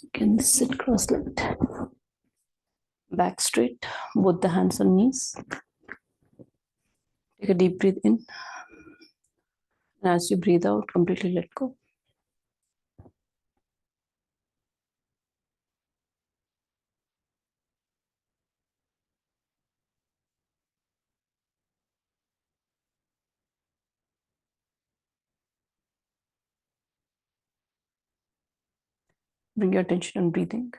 You can sit cross-legged. Back straight, both the hands on knees. Take a deep breath in. And as you breathe out, completely let go. Bring your attention on breathing.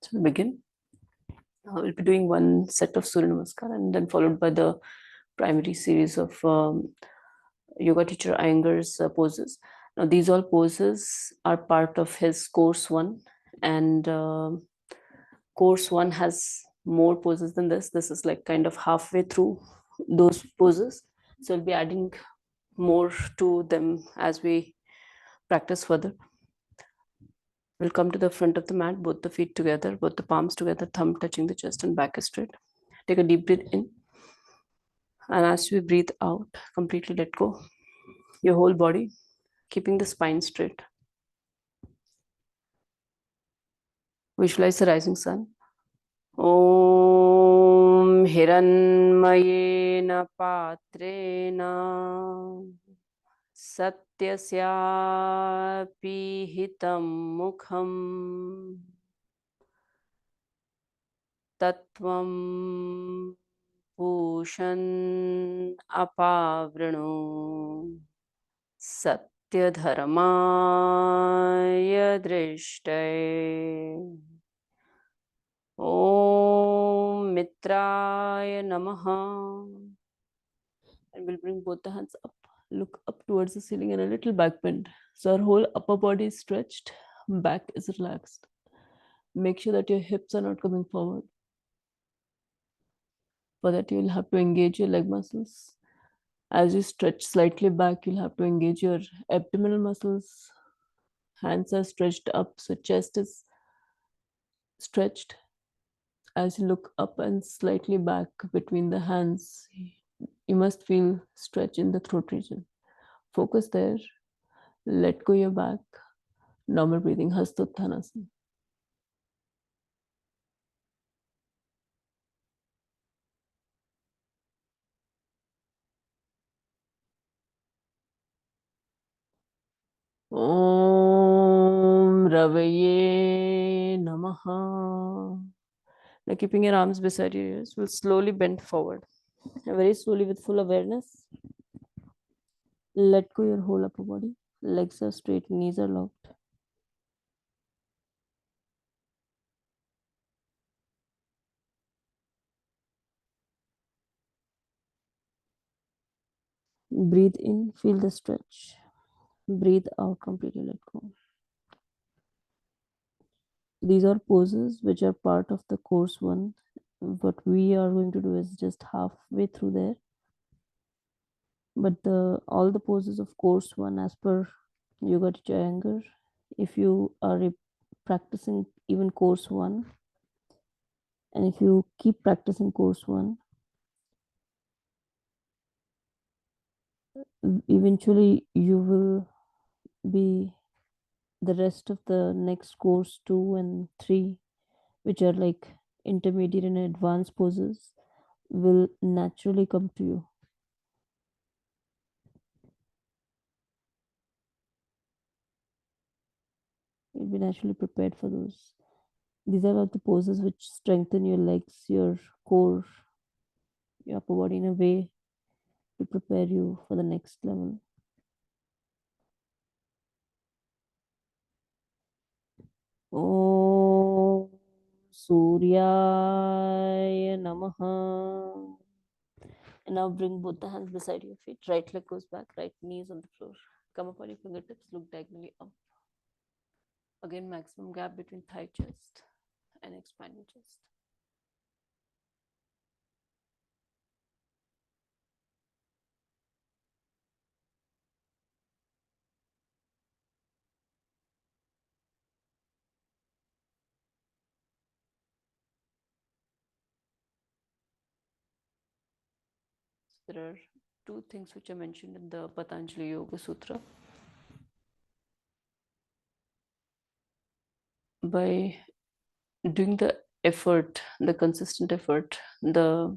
So we'll begin. We'll be doing one set of surya namaskar and then followed by the primary series of yoga teacher Iyengar's poses. Now, these all poses are part of his course one, and course one has more poses than this. This is like kind of halfway through those poses. So we'll be adding more to them as we practice further. We'll come to the front of the mat, both the feet together, both the palms together, thumb touching the chest and back is straight. Take a deep breath in. And as we breathe out, completely let go your whole body, keeping the spine straight. Visualize the rising sun. Om Hiranmayena Patrena Satyasyapi Hitam Mukham Tattvam Bhushan Apavrano Satyadharmaya Drishtay Om Mitraya Namaha. And we'll bring both the hands up. Look up towards the ceiling and a little back bend. So our whole upper body is stretched, back is relaxed. Make sure that your hips are not coming forward. For that, you'll have to engage your leg muscles. As you stretch slightly back, you'll have to engage your abdominal muscles. Hands are stretched up, so chest is stretched. As you look up and slightly back between the hands, you must feel stretch in the throat region. Focus there. Let go your back. Normal breathing, Hastottanasana. Om Ravaye Namaha. Now keeping your arms beside your ears, we'll slowly bend forward. And very slowly with full awareness. Let go your whole upper body. Legs are straight, knees are locked. Breathe in, feel the stretch. Breathe out, completely let go. These are poses which are part of the course one. What we are going to do is just halfway through there. But the all the poses of course one as per yoga teacher Iyengar, if you are practicing even course one, and if you keep practicing course one, eventually you will be the rest of the next course 2 and 3, which are like intermediate and advanced poses, will naturally come to you. You'll be naturally prepared for those. These are all the poses which strengthen your legs, your core, your upper body in a way to prepare you for the next level. Om Surya Namaha. And now bring both the hands beside your feet. Right leg goes back, right knees on the floor. Come up on your fingertips, look diagonally up. Again, maximum gap between thigh chest and expand your chest. So there are two things which are mentioned in the Patanjali Yoga Sutra. By doing the effort, the consistent effort, the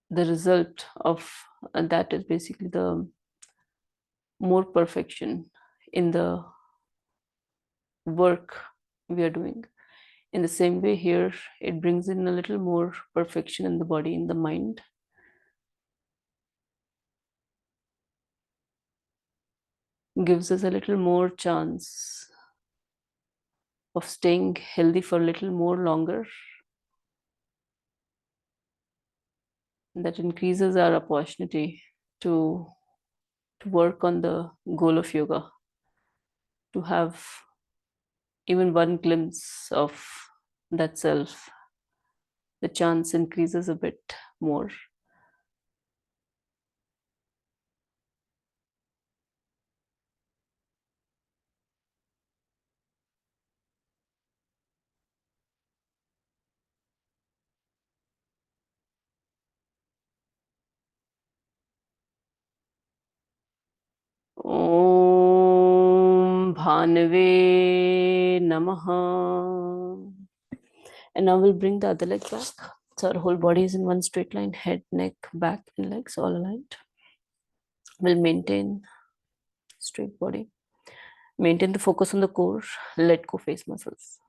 result of that is basically the more perfection in the work we are doing. In the same way, here it brings in a little more perfection in the body, in the mind, gives us a little more chance of staying healthy for a little more longer. That increases our opportunity to, to work on the goal of yoga, to have even one glimpse of that self. The chance increases a bit more. Om Bhanave Namaha. And now we'll bring the other leg back. So our whole body is in one straight line, head, neck, back, and legs all aligned. We'll maintain straight body. Maintain the focus on the core. Let go face muscles.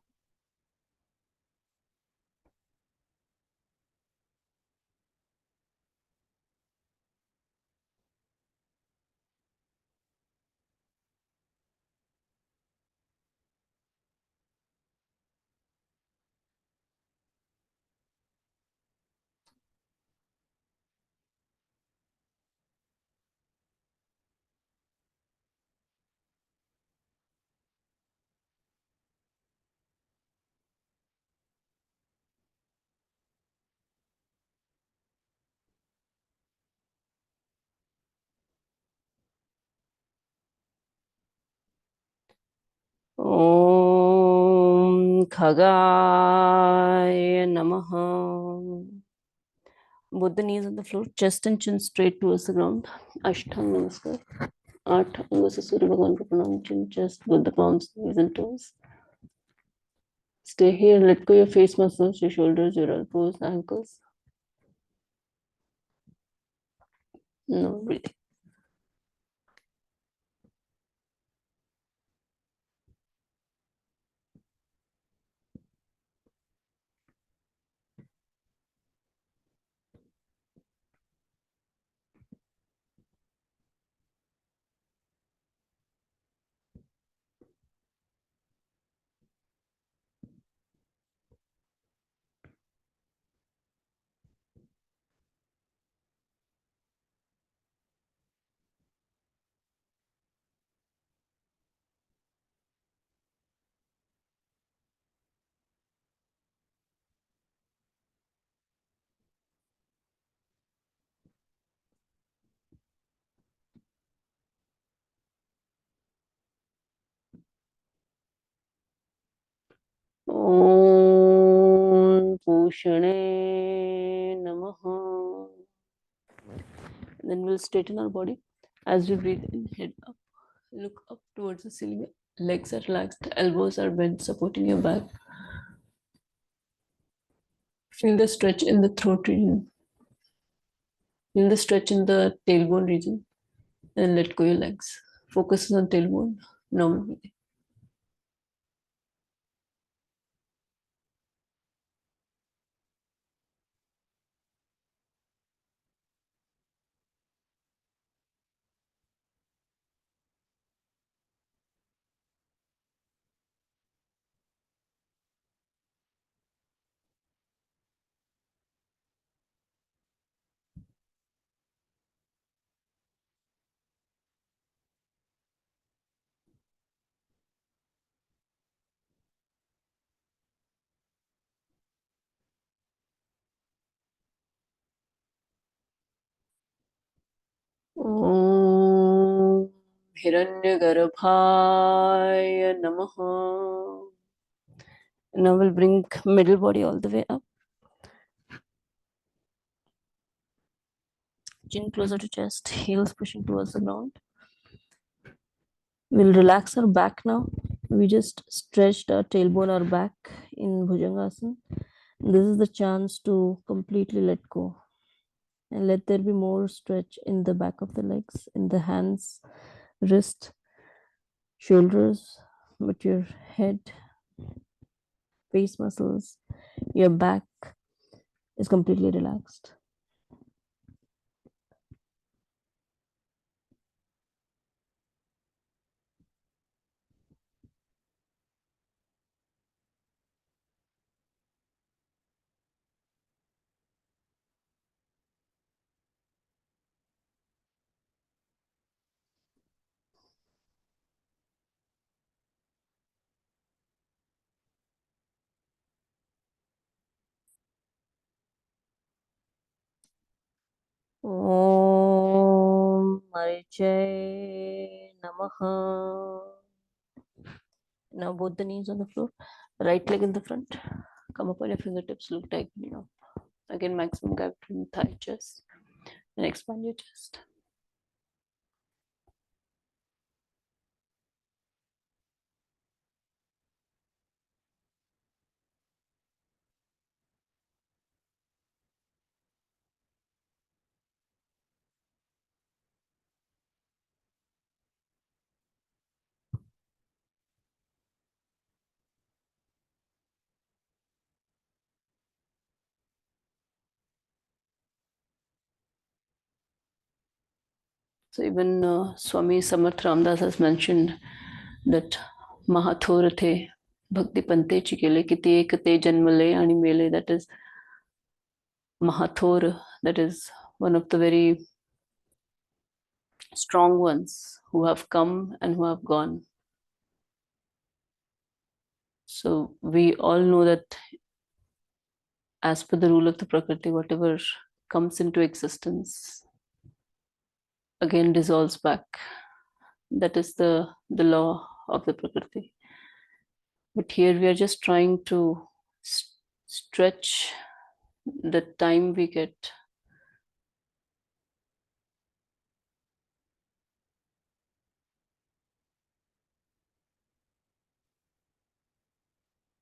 Om Khagaya Namaha. Both the knees on the floor, chest and chin straight towards the ground. Ashtang Namaskar. 8 अंगों से सूर्य भगवान को प्रणाम. Chin, chest, both the palms, knees and toes. Stay here. Let go your face muscles, your shoulders, your elbows, ankles. No breathing. Bhushane Namaha. And then we'll straighten our body as we breathe in, head up. Look up towards the ceiling. Legs are relaxed, elbows are bent, supporting your back. Feel the stretch in the throat region. Feel the stretch in the tailbone region. And let go your legs. Focus on tailbone. Normal breathing. Om Hiranyagarbhaya Namaha. Now we'll bring middle body all the way up. Chin closer to chest, heels pushing towards the ground. We'll relax our back now. We just stretched our tailbone, our back in Bhujangasana. This is the chance to completely let go. And let there be more stretch in the back of the legs, in the hands, wrist, shoulders, but your head, face muscles, your back is completely relaxed. Om Marichay Namaha. Now both the knees on the floor, right leg in the front. Come up on your fingertips, look diagonally up. Again, maximum gap between thigh, chest, and expand your chest. So even Swami Samarth Ramdas has mentioned that Mahathorate Bhakti Pante Chikele Kiti Ekate Janmale Ani Mele, that is Mahathor, that is one of the very strong ones who have come and who have gone. So we all know that as per the rule of the Prakriti, whatever comes into existence again dissolves back. That is the law of the Prakriti. But here we are just trying to stretch the time we get.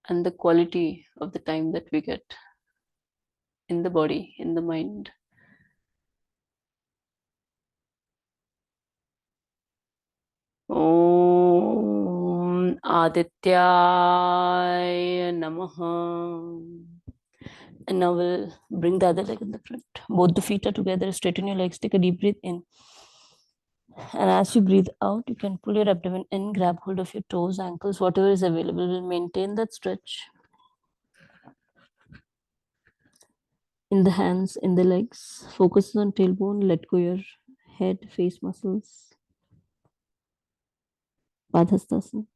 And the quality of the time that we get in the body, in the mind. Om Adityaya Namaha. And now we'll bring the other leg in the front. Both the feet are together. Straighten your legs. Take a deep breath in. And as you breathe out, you can pull your abdomen in, grab hold of your toes, ankles, whatever is available. We'll maintain that stretch in the hands, in the legs. Focus on tailbone. Let go your head, face muscles. Padhastasana.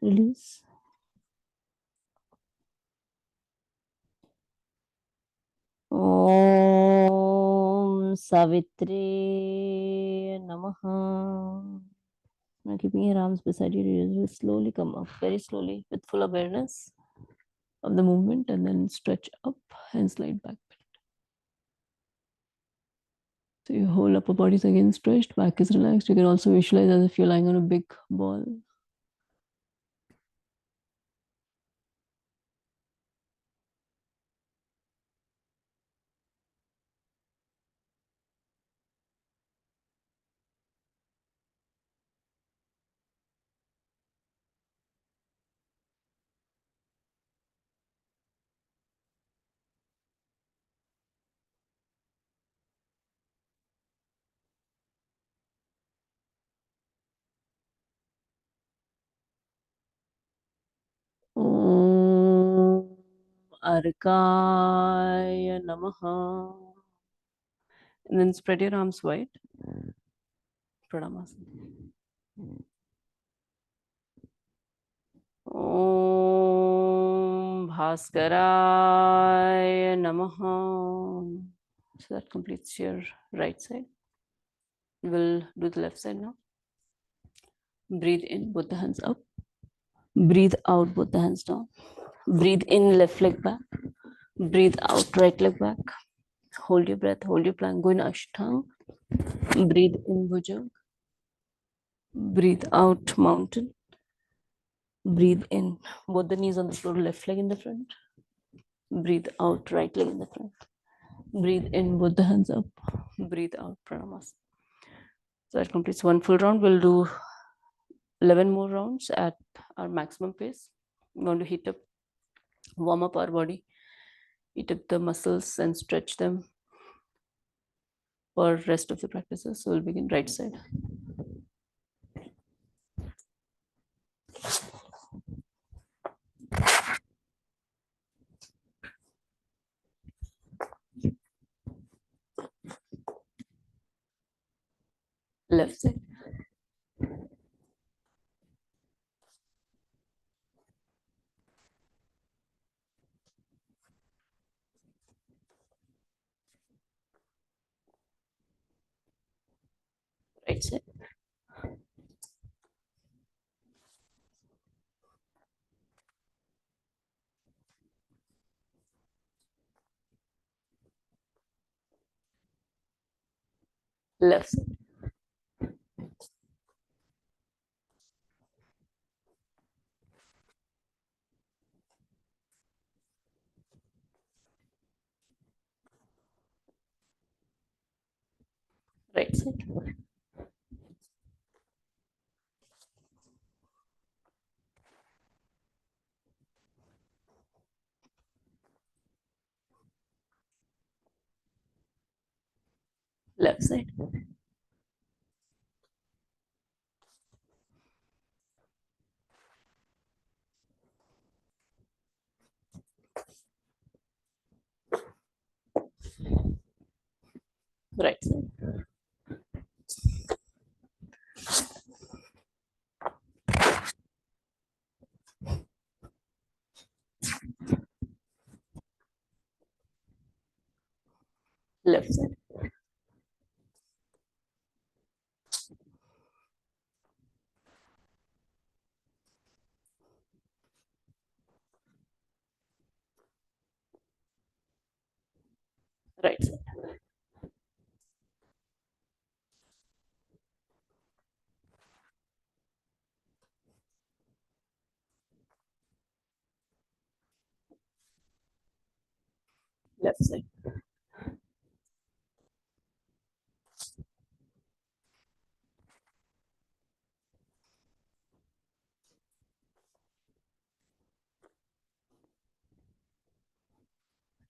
release. Om Savitri Namaha. Now keeping your arms beside you, you will slowly come up, very slowly, with full awareness of the movement, and then stretch up and slide back. So your whole upper body is again stretched, back is relaxed. You can also visualize as if you're lying on a big ball. Om Arkaya Namaha. And then spread your arms wide. Pranamasana. Om Bhaskaraya Namaha. So that completes your right side. We'll do the left side now. Breathe in, both the hands up. Breathe out, both the hands down. Breathe in, left leg back. Breathe out, right leg back. Hold your breath, hold your plank, go in Ashtang. Breathe in, Bhujang. Breathe out, mountain. Breathe in, both the knees on the floor, left leg in the front. Breathe out, right leg in the front. Breathe in, both the hands up. Breathe out, Pranamasana. So that completes one full round. We'll do 11 more rounds at our maximum pace. We want to heat up, warm up our body, heat up the muscles and stretch them for rest of the practices. So we'll begin right side. Left side. Right side. Left side. Right side. Left side. Right side. Left side. Right side. Left side.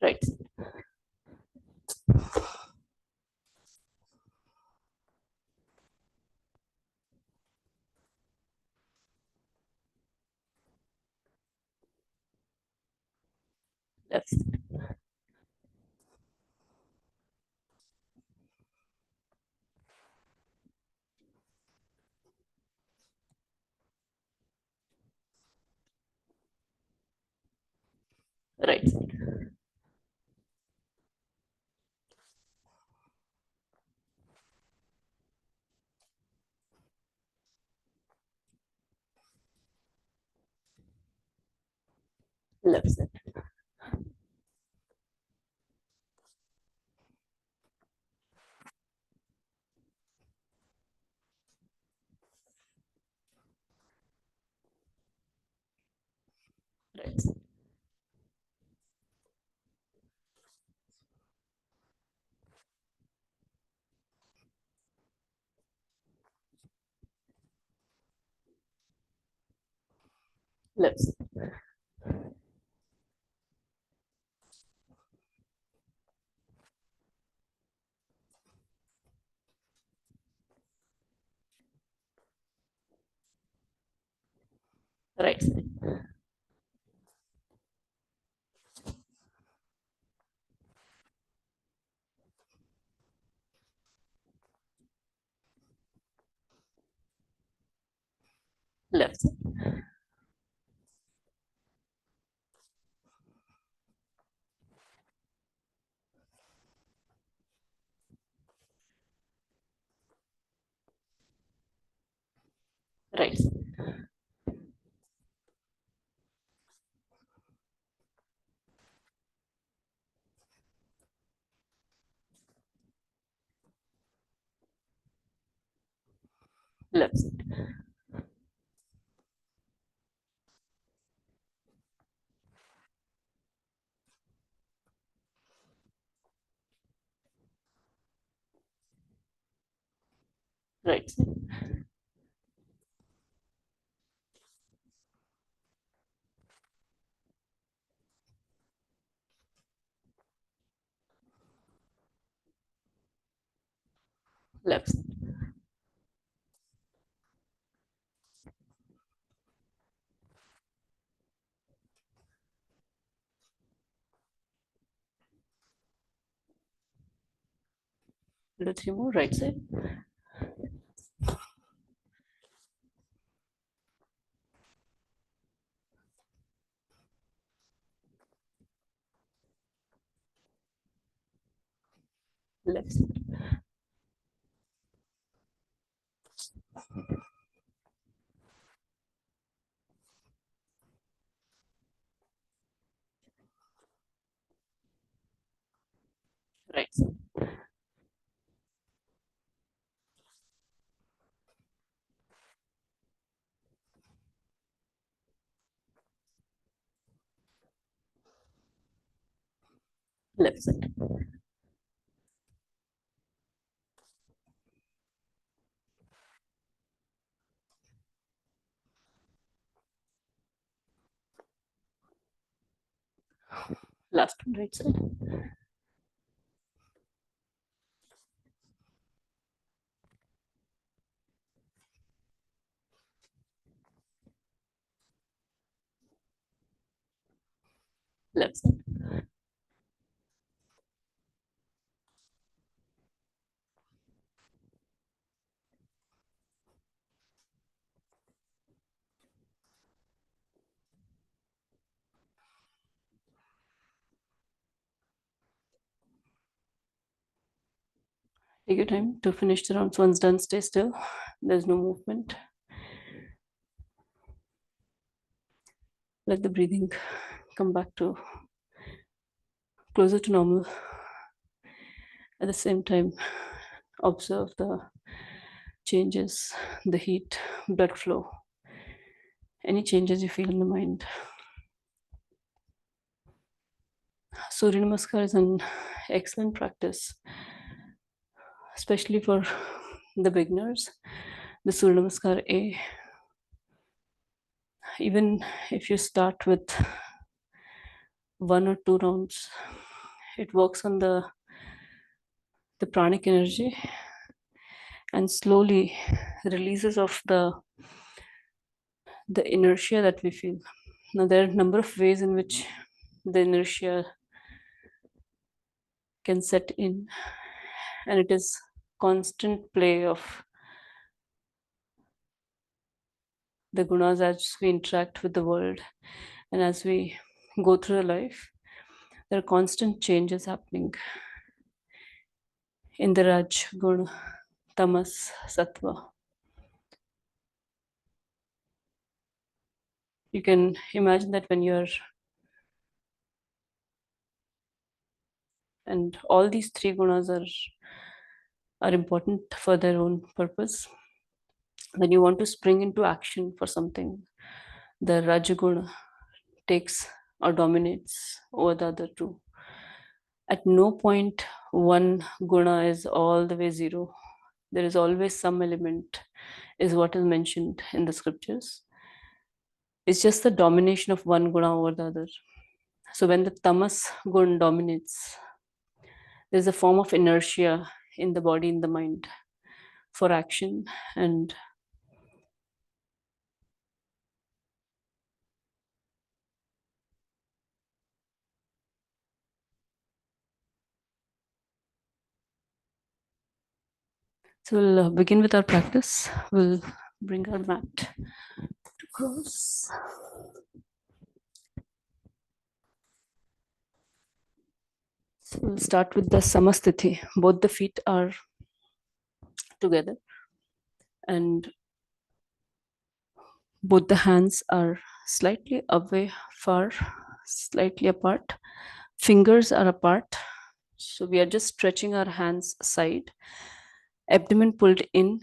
Right side. Left side. left side, right side, left side, right side, left side, right side, left side, right side, left side, do three more, right side, left side, right side, left side, last one, right side, left side. Take your time to finish the rounds. Once done, stay still. There's no movement. Let the breathing come back to closer to normal. At the same time, observe the changes, the heat, blood flow, any changes you feel in the mind. Surya Namaskar is an excellent practice, especially for the beginners. The Surya Namaskar A, even if you start with one or two rounds, it works on the pranic energy and slowly releases of the inertia that we feel. Now there are a number of ways in which the inertia can set in, and it is constant play of the gunas as we interact with the world and as we go through life. There are constant changes happening in the Raj, Gun, Tamas, Sattva. You can imagine that when you're And all these three gunas are important for their own purpose. When you want to spring into action for something, the Rajaguna takes or dominates over the other two. At no point one guna is all the way zero. There is always some element, is what is mentioned in the scriptures. It's just the domination of one guna over the other. So when the tamas gun dominates, there's a form of inertia in the body, in the mind for action. And so we'll begin with our practice. We'll bring our mat to cross. So we'll start with the samastiti. Both the feet are together and both the hands are slightly away, far, slightly apart. Fingers are apart. So we are just stretching our hands aside. Abdomen pulled in,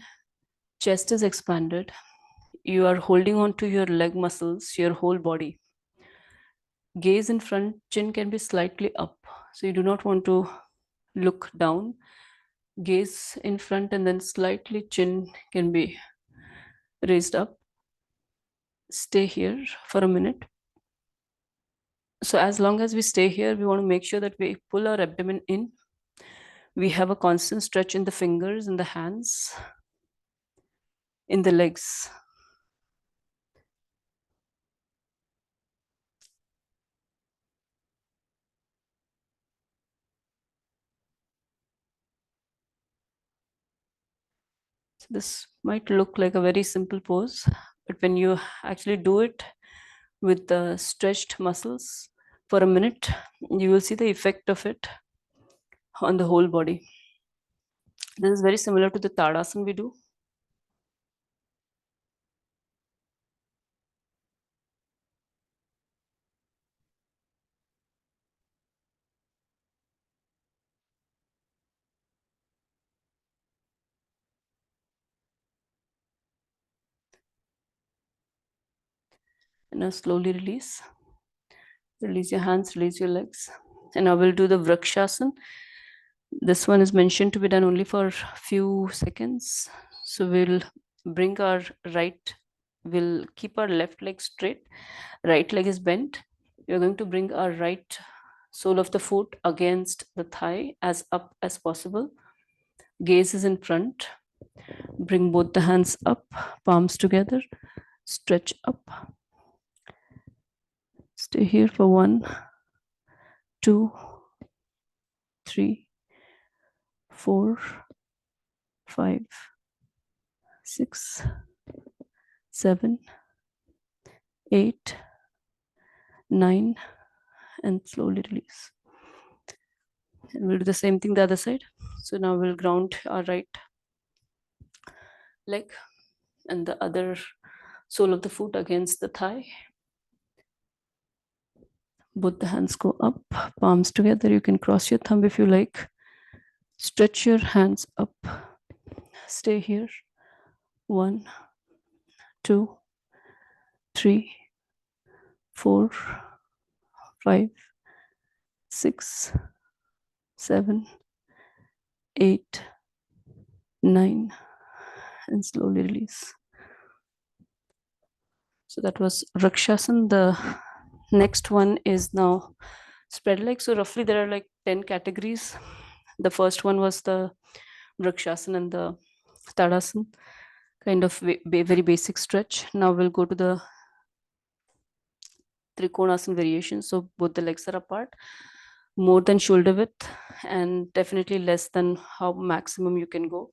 chest is expanded. You are holding on to your leg muscles, your whole body. Gaze in front, chin can be slightly up. So you do not want to look down. Gaze in front and then slightly chin can be raised up. Stay here for a minute. So as long as we stay here, we want to make sure that we pull our abdomen in. We have a constant stretch in the fingers, in the hands, in the legs. So this might look like a very simple pose, but when you actually do it with the stretched muscles for a minute, you will see the effect of it on the whole body. This is very similar to the Tadasana we do. And now slowly release. Release your hands, release your legs. And I will do the Vrakshasana. This one is mentioned to be done only for a few seconds. So we'll bring our we'll keep our left leg straight. Right leg is bent. We're going to bring our right sole of the foot against the thigh as up as possible. Gaze is in front. Bring both the hands up, palms together. Stretch up. Stay here for 1, 2, 3, 4, 5, 6, 7, 8, 9, and slowly release. And we'll do the same thing the other side. So now we'll ground our right leg and the other sole of the foot against the thigh. Both the hands go up, palms together. You can cross your thumb if you like. Stretch your hands up. Stay here. 1, 2, 3, 4, 5, 6, 7, 8, 9, and slowly release. So that was Rakshasana. The next one is now spread leg. So roughly there are like 10 categories. The first one was the Rakshasana and the Tadasana, kind of very basic stretch. Now we'll go to the Trikonasana variation. So both the legs are apart, more than shoulder width, and definitely less than how maximum you can go.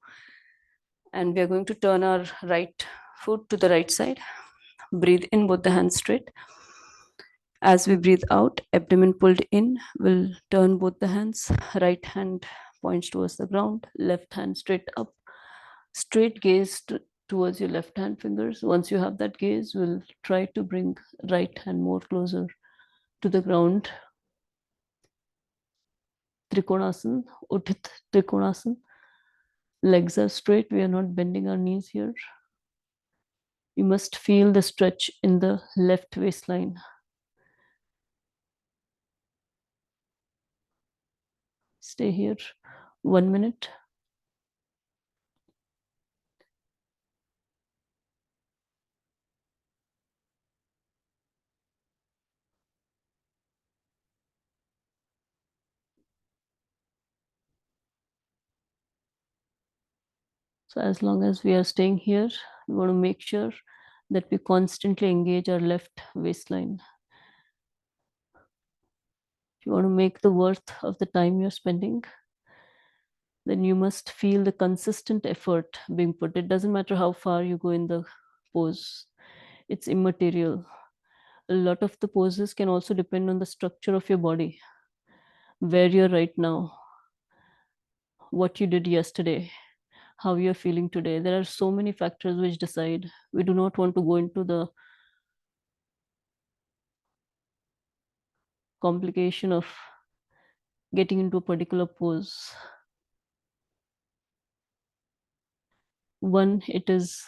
And we are going to turn our right foot to the right side. Breathe in, both the hands straight. As we breathe out, abdomen pulled in, we'll turn both the hands. Right hand points towards the ground, left hand straight up. Straight gaze towards your left hand fingers. Once you have that gaze, we'll try to bring right hand more closer to the ground. Trikonasana, Uthit Trikonasana. Legs are straight. We are not bending our knees here. You must feel the stretch in the left waistline. Stay here 1 minute. So as long as we are staying here, we want to make sure that we constantly engage our left waistline. If you want to make the worth of the time you're spending, then you must feel the consistent effort being put. It doesn't matter how far you go in the pose, it's immaterial. A lot of the poses can also depend on the structure of your body, where you're right now, what you did yesterday, how you're feeling today. There are so many factors which decide. We do not want to go into the complication of getting into a particular pose. One, it is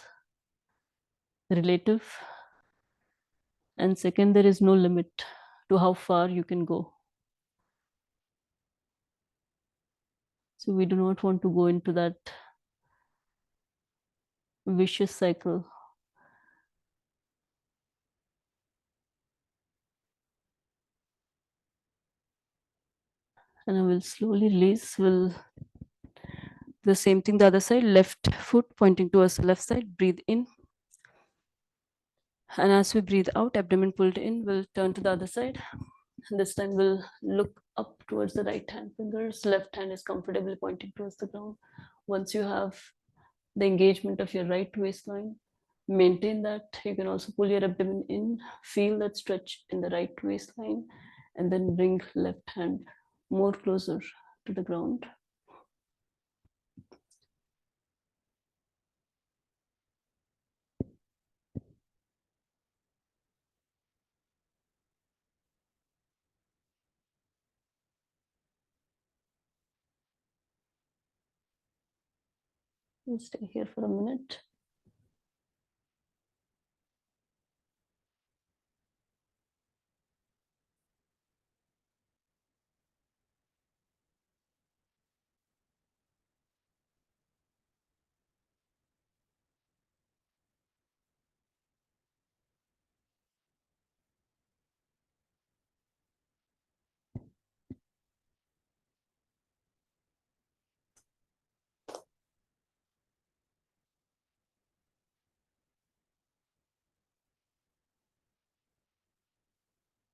relative, and second, there is no limit to how far you can go. So we do not want to go into that vicious cycle. And I will slowly release. Will the same thing the other side, left foot pointing towards the left side. Breathe in, and as we breathe out, abdomen pulled in, we'll turn to the other side. This time we'll look up towards the right hand fingers. Left hand is comfortably pointing towards the ground. Once you have the engagement of your right waistline, maintain that. You can also pull your abdomen in, feel that stretch in the right waistline, and then bring left hand more closer to the ground. We'll stay here for a minute.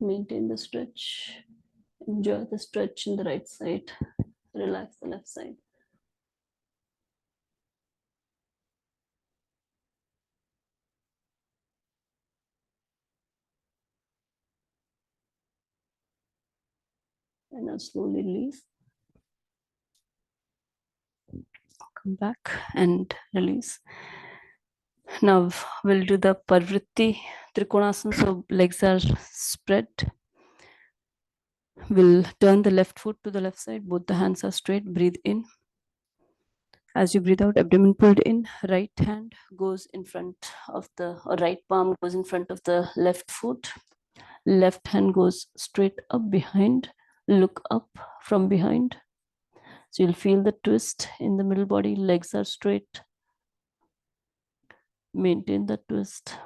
Maintain the stretch. Enjoy the stretch in the right side. Relax the left side. And now slowly release. Come back and release. Now we'll do the Parvritti Trikonasana. So legs are spread. We'll turn the left foot to the left side. Both the hands are straight. Breathe in. As you breathe out, abdomen pulled in. Right hand goes in front of the, or right palm goes in front of the left foot. Left hand goes straight up behind. Look up from behind. So you'll feel the twist in the middle body. Legs are straight. Maintain the twist.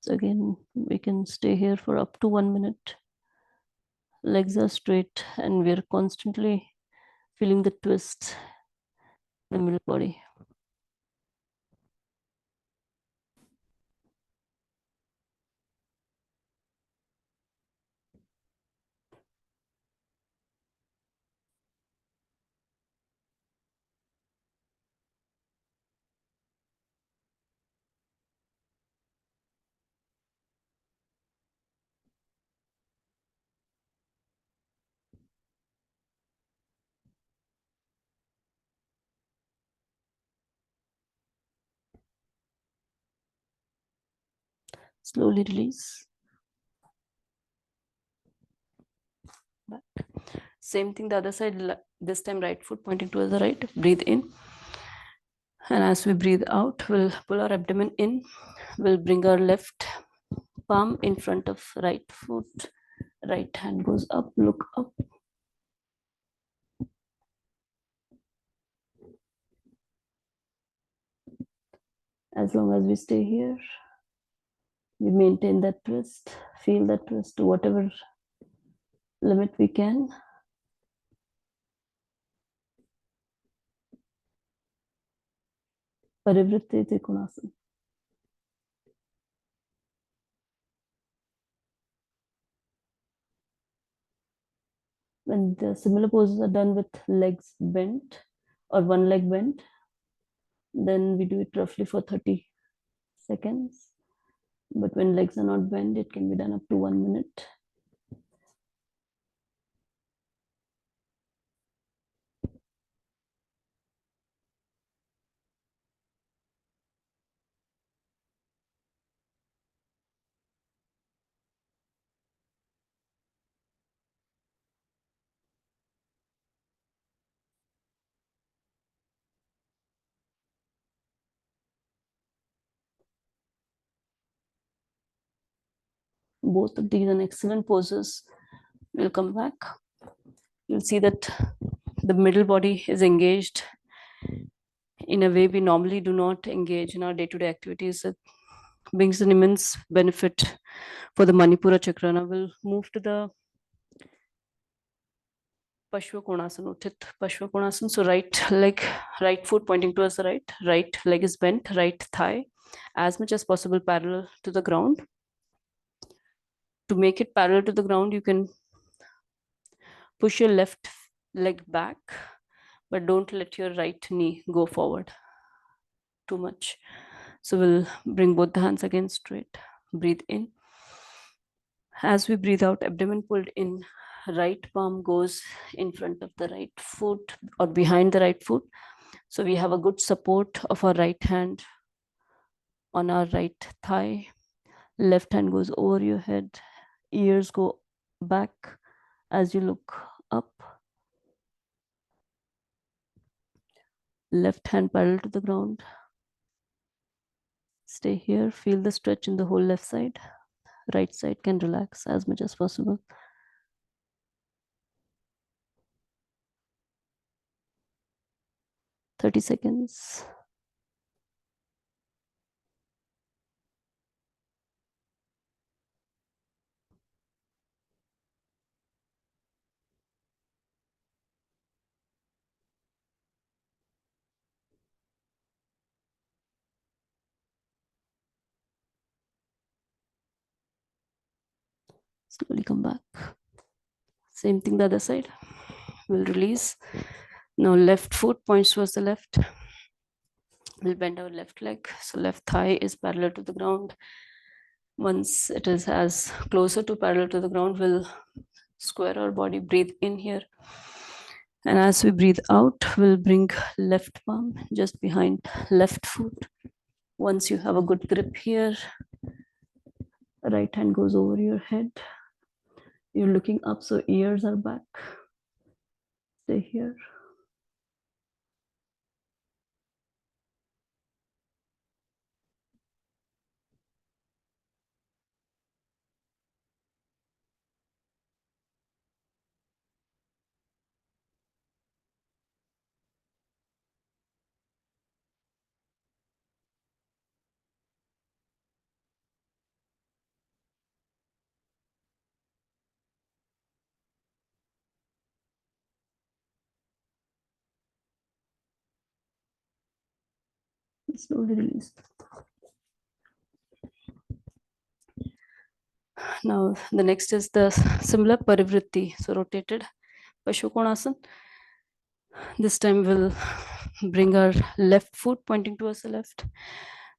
So again, we can stay here for up to 1 minute. Legs are straight and we're constantly feeling the twist in the middle body. Slowly release. Back. Same thing the other side. This time right foot pointing towards the right. Breathe in. And as we breathe out, we'll pull our abdomen in. We'll bring our left palm in front of right foot. Right hand goes up, look up. As long as we stay here, we maintain that twist, feel that twist to whatever limit we can. Parivritti Trikonasana. When the similar poses are done with legs bent or one leg bent, then we do it roughly for 30 seconds. But when legs are not bent, it can be done up to 1 minute. Both of these are excellent poses. We'll come back. You'll see that the middle body is engaged in a way we normally do not engage in our day-to-day activities. It brings an immense benefit for the Manipura chakra. Now we'll move to the Pashwakonasana, Uthit Pashwakonasana. So right foot pointing towards the right leg is bent, right thigh as much as possible parallel to the ground. To make it parallel to the ground, you can push your left leg back, but don't let your right knee go forward too much. So we'll bring both the hands again straight. Breathe in. As we breathe out, abdomen pulled in, right palm goes in front of the right foot or behind the right foot. So we have a good support of our right hand on our right thigh. Left hand goes over your head. Ears go back as you look up. Left hand parallel to the ground. Stay here. Feel the stretch in the whole left side. Right side can relax as much as possible. 30 seconds. Slowly come back. Same thing the other side. We'll release. Now left foot points towards the left. We'll bend our left leg. So left thigh is parallel to the ground. Once it is as closer to parallel to the ground, we'll square our body. Breathe in here. And as we breathe out, we'll bring left palm just behind left foot. Once you have a good grip here, right hand goes over your head. You're looking up, so ears are back. Stay here. Slowly release. Now the next is the similar parivritti. So rotated Pashwakonasana. This time we'll bring our left foot pointing towards the left.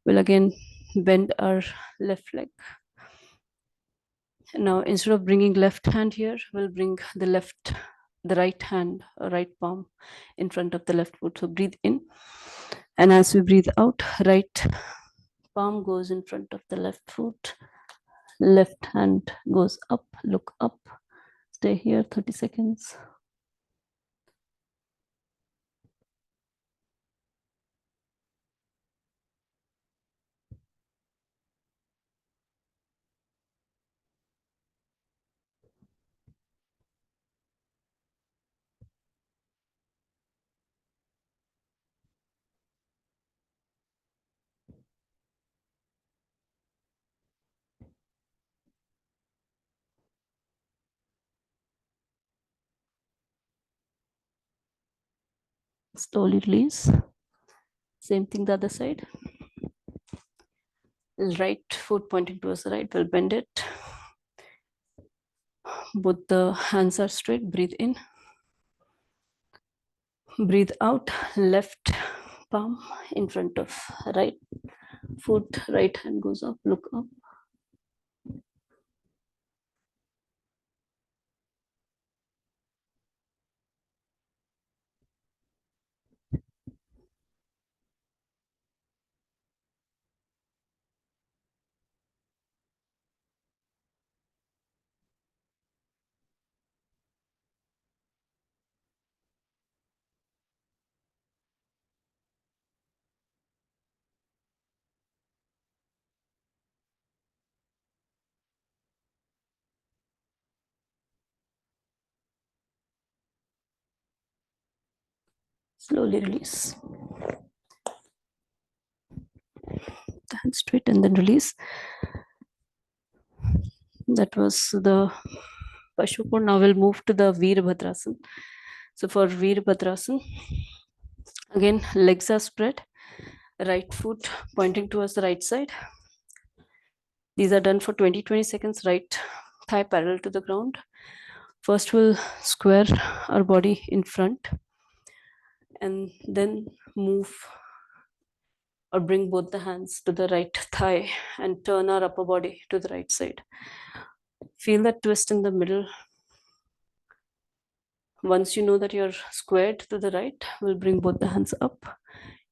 We'll again bend our left leg. Now instead of bringing left hand here, we'll bring the right hand, right palm in front of the left foot. So breathe in. And as we breathe out, right palm goes in front of the left foot. Left hand goes up, look up, stay here 30 seconds. Slowly release. Same thing the other side. Right foot pointing towards the right, we'll bend it. Both the hands are straight. Breathe in. Breathe out. Left palm in front of right foot. Right hand goes up. Look up. Slowly release. The hand straight and then release. That was the Pashupur. Now we'll move to the Veerbhadrasana. So for Veerbhadrasana, again, legs are spread. Right foot pointing towards the right side. These are done for 20 seconds. Right thigh parallel to the ground. First, we'll square our body in front and then move or bring both the hands to the right thigh and turn our upper body to the right side. Feel that twist in the middle. Once you know that you're squared to the right, we'll bring both the hands up.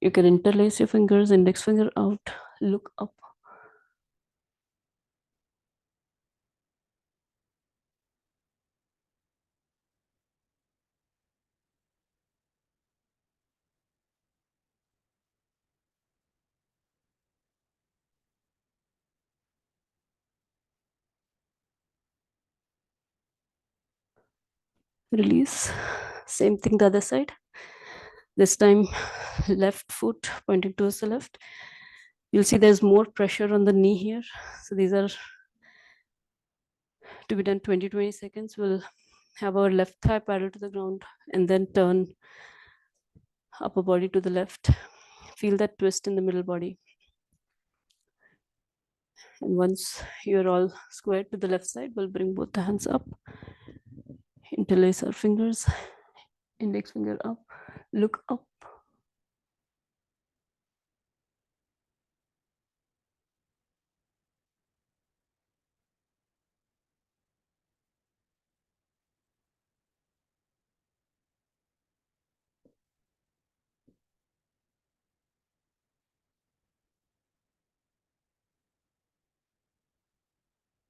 You can interlace your fingers, index finger out, look up. Release. Same thing the other side. This time, left foot pointing towards the left. You'll see there's more pressure on the knee here. So these are to be done 20 seconds. We'll have our left thigh parallel to the ground and then turn upper body to the left. Feel that twist in the middle body. And once you're all squared to the left side, we'll bring both the hands up. Interlace our fingers, index finger up, look up.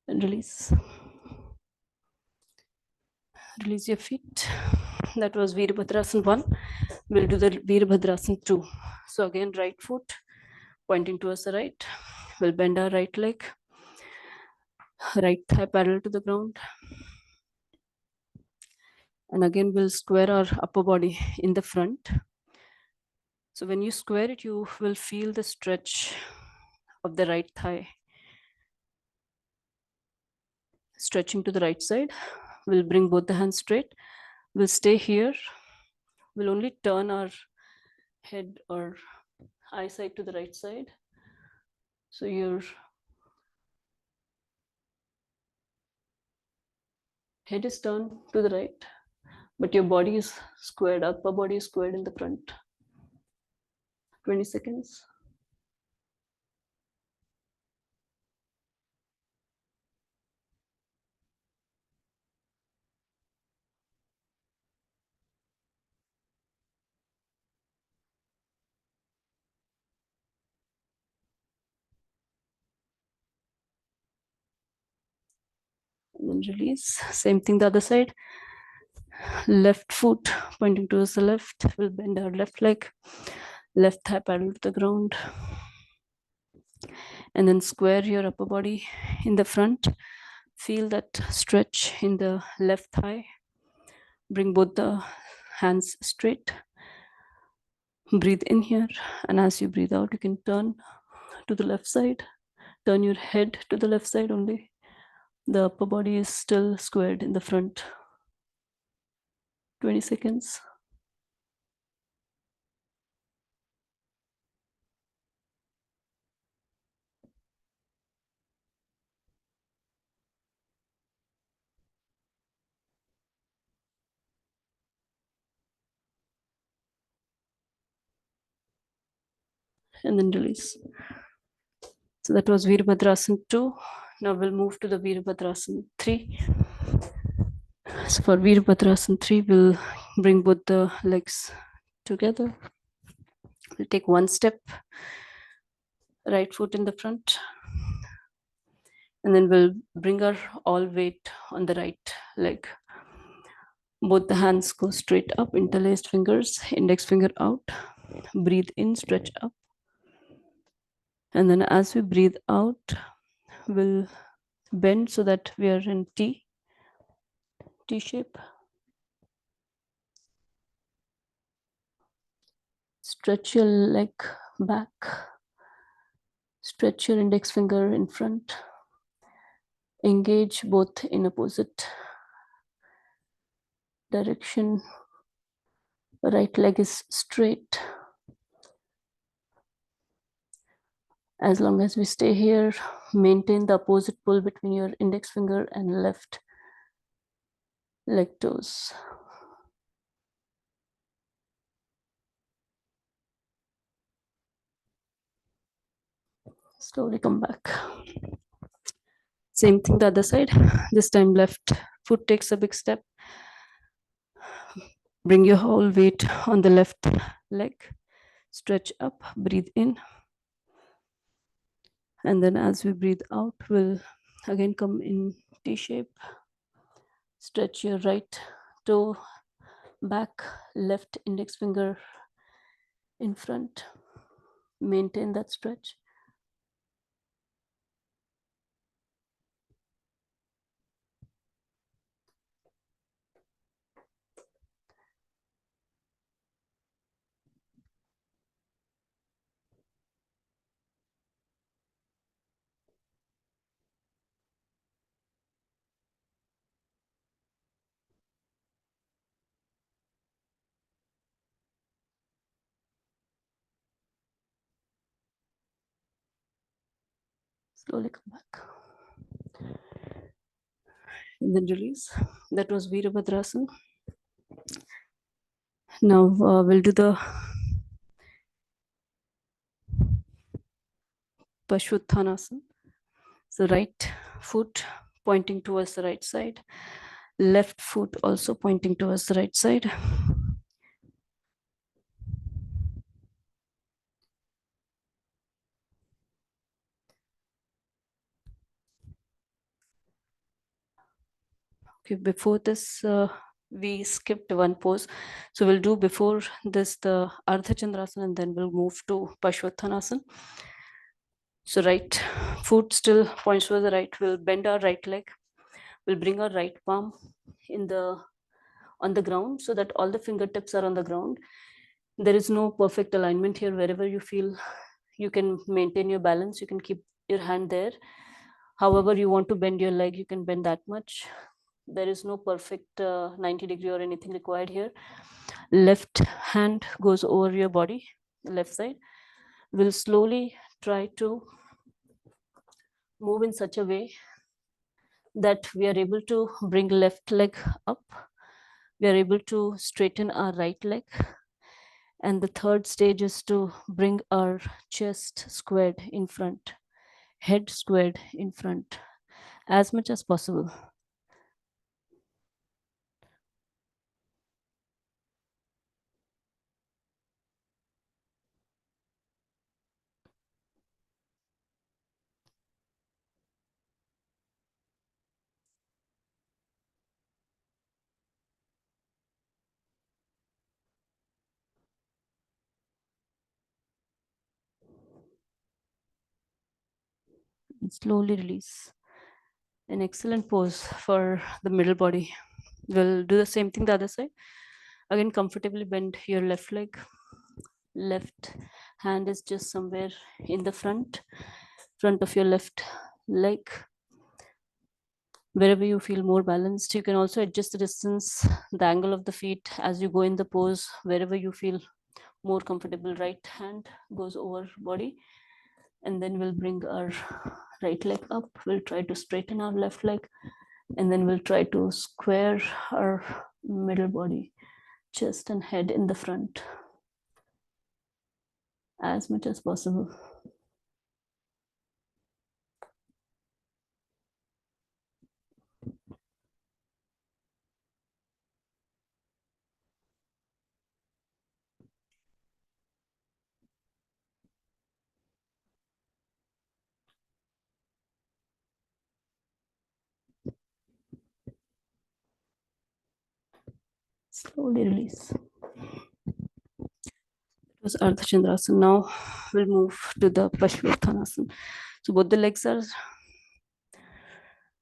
And release. Release your feet. That was Veerbhadrasana 1. We'll do the Veerbhadrasana 2. So again, right foot pointing towards the right. We'll bend our right leg. Right thigh parallel to the ground. And again, we'll square our upper body in the front. So when you square it, you will feel the stretch of the right thigh. Stretching to the right side. We'll bring both the hands straight. We'll stay here. We'll only turn our head or eyesight to the right side. So your head is turned to the right, but your body is squared, upper body is squared in the front. 20 seconds. and then release. Same thing the other side. Left foot pointing towards the left. We'll bend our left leg, left thigh parallel to the ground, and then square your upper body in the front. Feel that stretch in the left thigh. Bring both the hands straight. Breathe in here, and as you breathe out, you can turn to the left side. Turn your head to the left side only. The upper body is still squared in the front. 20 seconds. And then release. So that was Virabhadrasana 2. Now we'll move to the Virabhadrasana 3. So for Virabhadrasana 3, we'll bring both the legs together. We'll take one step, right foot in the front, and then we'll bring our all weight on the right leg. Both the hands go straight up, interlaced fingers, index finger out. Breathe in, stretch up. And then as we breathe out, we'll bend so that we are in T shape. Stretch your leg back. Stretch your index finger in front. Engage both in opposite direction. Right leg is straight. As long as we stay here, maintain the opposite pull between your index finger and left leg toes. Slowly come back. Same thing the other side. This time left foot takes a big step. Bring your whole weight on the left leg. Stretch up, breathe in. And then as we breathe out, we'll again come in T shape. Stretch your right toe back, left index finger in front. Maintain that stretch. Slowly come back. And then release. That was Virabhadrasana. Now we'll do the Pashvottanasana. So right foot pointing towards the right side. Left foot also pointing towards the right side. Okay, before this, we skipped one pose. So we'll do before this the Ardha Chandrasana, and then we'll move to Pashvottanasana. So right foot still points towards the right. We'll bend our right leg. We'll bring our right palm on the ground so that all the fingertips are on the ground. There is no perfect alignment here. Wherever you feel you can maintain your balance, you can keep your hand there. However you want to bend your leg, you can bend that much. There is no perfect 90-degree or anything required here. Left hand goes over your body, the left side. We'll slowly try to move in such a way that we are able to bring left leg up. We are able to straighten our right leg. And the third stage is to bring our chest squared in front, head squared in front, as much as possible. and slowly release. An excellent pose for the middle body. We'll do the same thing the other side. Again, comfortably bend your left leg. Left hand is just somewhere in the front of your left leg. Wherever you feel more balanced, you can also adjust the distance, the angle of the feet as you go in the pose. Wherever you feel more comfortable, right hand goes over body, and then we'll bring our right leg up. We'll try to straighten our left leg, and then we'll try to square our middle body, chest and head in the front as much as possible. Slowly release. It was Ardha Chandrasana. Now we'll move to the Paschimottanasana. So both the legs are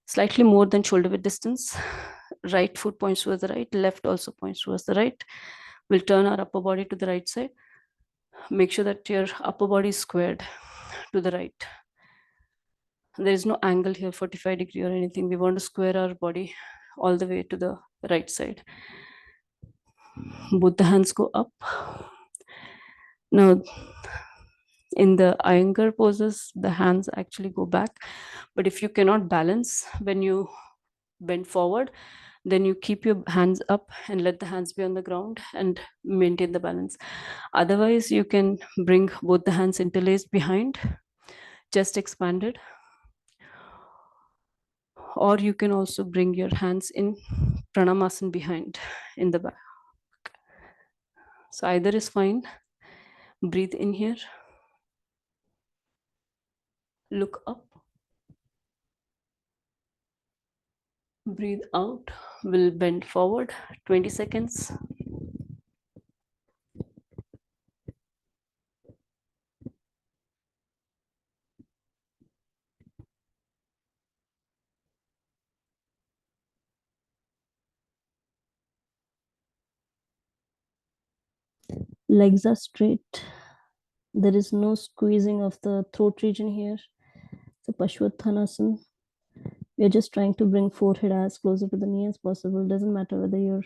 slightly more than shoulder width distance. Right foot points towards the right, left also points towards the right. We'll turn our upper body to the right side. Make sure that your upper body is squared to the right. There is no angle here, 45-degree or anything. We want to square our body all the way to the right side. Both the hands go up. Now, in the Iyenger poses, the hands actually go back. But if you cannot balance when you bend forward, then you keep your hands up and let the hands be on the ground and maintain the balance. Otherwise, you can bring both the hands interlaced behind, chest expanded, or you can also bring your hands in pranamasana behind in the back. So either is fine. Breathe in here, look up, breathe out. We'll bend forward 20 seconds. Legs are straight. There is no squeezing of the throat region here. It's a Paschimottanasana. We are just trying to bring forehead as closer to the knee as possible. Doesn't matter whether your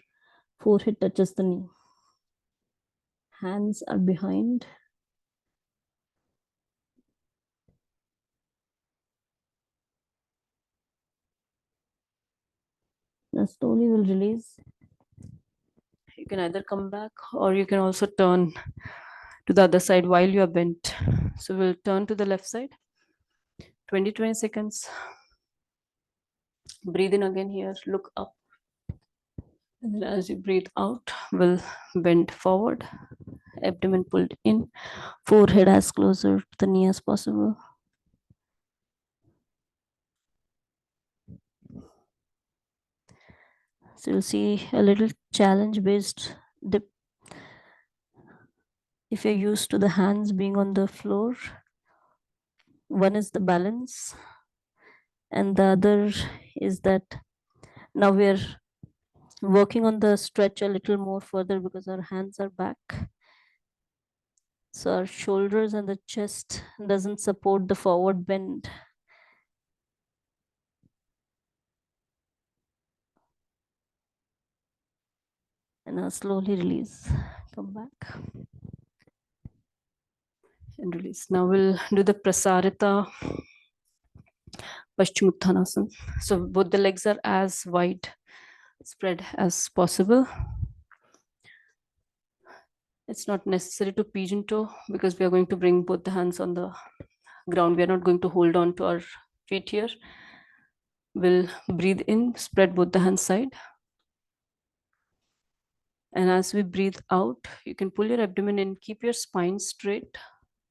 forehead touches the knee. Hands are behind. Now slowly we'll release. You can either come back or you can also turn to the other side while you are bent. So we'll turn to the left side. 20 seconds. Breathe in again here, look up. And then as you breathe out, we'll bend forward, abdomen pulled in, forehead as closer to the knee as possible. So you'll see a little challenge based dip. If you're used to the hands being on the floor, one is the balance, and the other is that now we're working on the stretch a little more further because our hands are back. So our shoulders and the chest doesn't support the forward bend. And now slowly release. Come back. And release. Now we'll do the Prasarita Paschimottanasana. So both the legs are as wide spread as possible. It's not necessary to pigeon toe because we are going to bring both the hands on the ground. We are not going to hold on to our feet here. We'll breathe in, spread both the hands side. And as we breathe out, you can pull your abdomen in, keep your spine straight,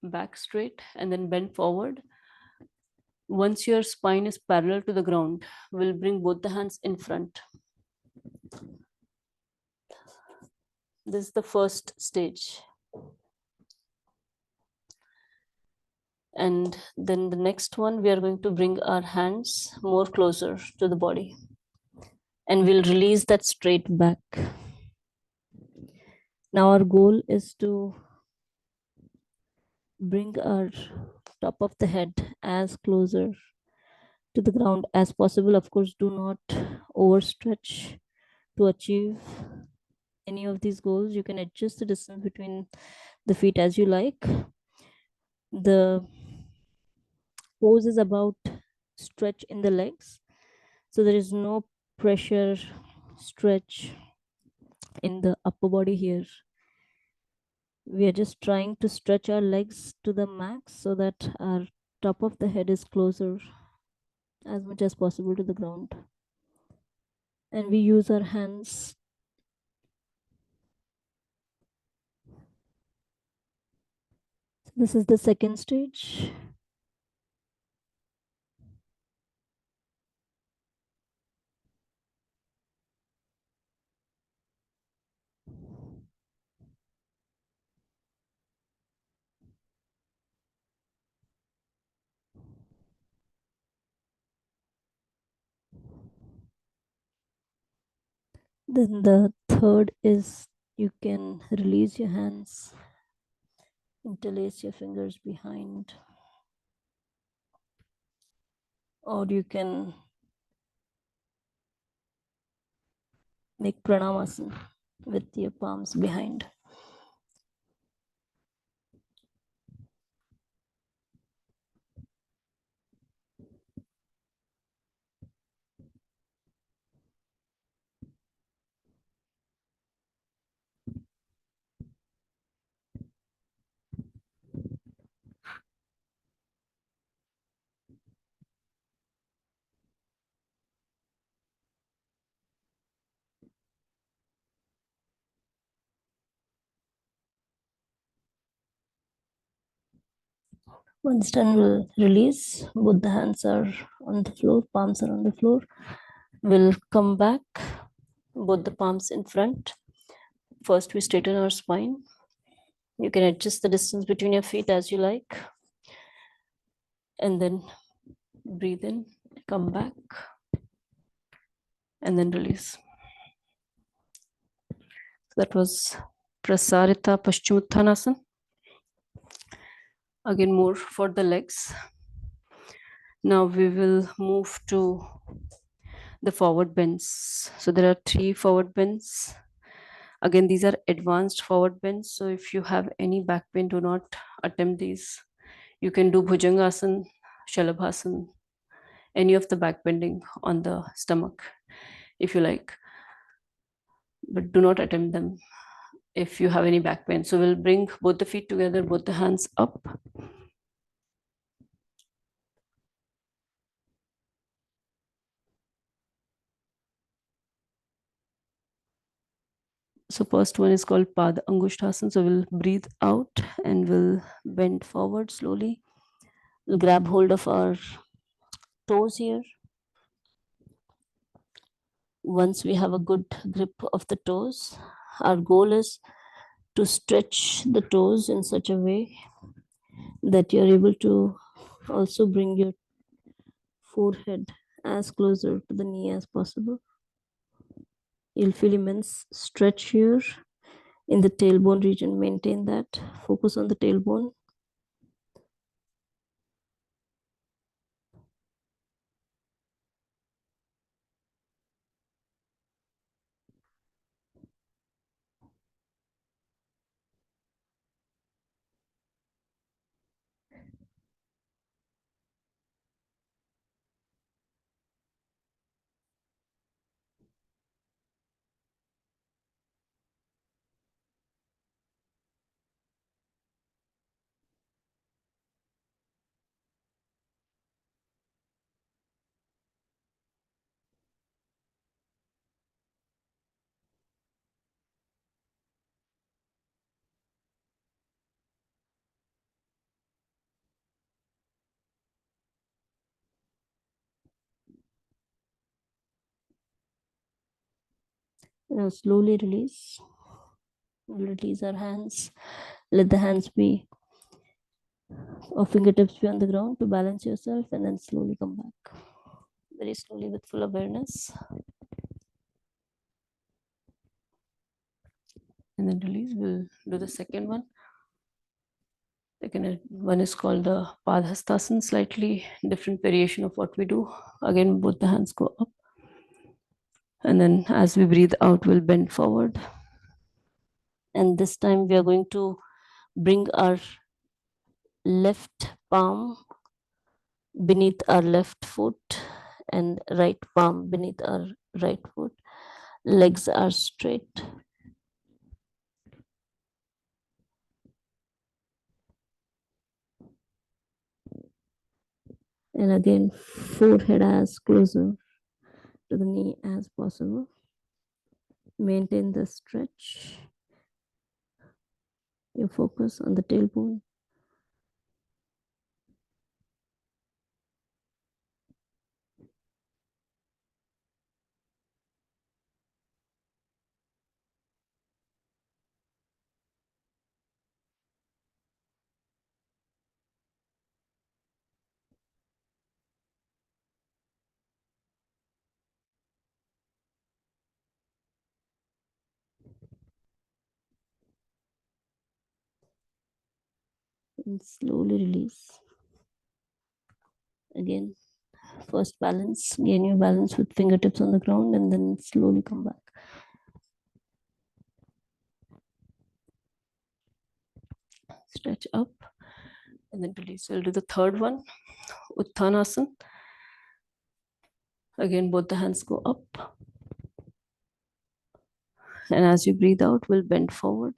back straight, and then bend forward. Once your spine is parallel to the ground, we'll bring both the hands in front. This is the first stage. And then the next one, we are going to bring our hands more closer to the body, and we'll release that straight back. Now our goal is to bring our top of the head as closer to the ground as possible. Of course, do not overstretch to achieve any of these goals. You can adjust the distance between the feet as you like. The pose is about stretch in the legs, so there is no pressure stretch in the upper body here. We are just trying to stretch our legs to the max so that our top of the head is closer as much as possible to the ground. And we use our hands. This is the second stage. Then the third is you can release your hands, interlace your fingers behind, or you can make pranamasana with your palms behind. Once done, we'll release. Both the hands are on the floor, palms are on the floor. We'll come back, both the palms in front. First, we straighten our spine. You can adjust the distance between your feet as you like. And then breathe in, come back, and then release. That was Prasarita Paschimuttanasana. Again, more for the legs. Now we will move to the forward bends. So there are 3 forward bends. Again, these are advanced forward bends. So if you have any back pain, do not attempt these. You can do Bhujangasana, Shalabhasana, any of the back bending on the stomach if you like, but do not attempt them if you have any back pain. So we'll bring both the feet together, both the hands up. So first one is called Pada Angushthasana. So we'll breathe out and we'll bend forward slowly. We'll grab hold of our toes here. Once we have a good grip of the toes, our goal is to stretch the toes in such a way that you're able to also bring your forehead as closer to the knee as possible. You'll feel immense stretch here in the tailbone region. Maintain that. Focus on the tailbone. Now slowly release. Release our hands. Let the hands be or fingertips be on the ground to balance yourself, and then slowly come back. Very slowly with full awareness. And then release. We'll do the second one. Second one is called the Padhastasana, slightly different variation of what we do. Again, both the hands go up. And then as we breathe out, we'll bend forward. And this time we are going to bring our left palm beneath our left foot and right palm beneath our right foot. Legs are straight. And again, forehead as closer to the knee as possible. Maintain the stretch. You focus on the tailbone. And slowly release. Again, first balance, gain your balance with fingertips on the ground, and then slowly come back. Stretch up and then release. We'll do the third one, Uttanasana. Again, both the hands go up. And as you breathe out, we'll bend forward.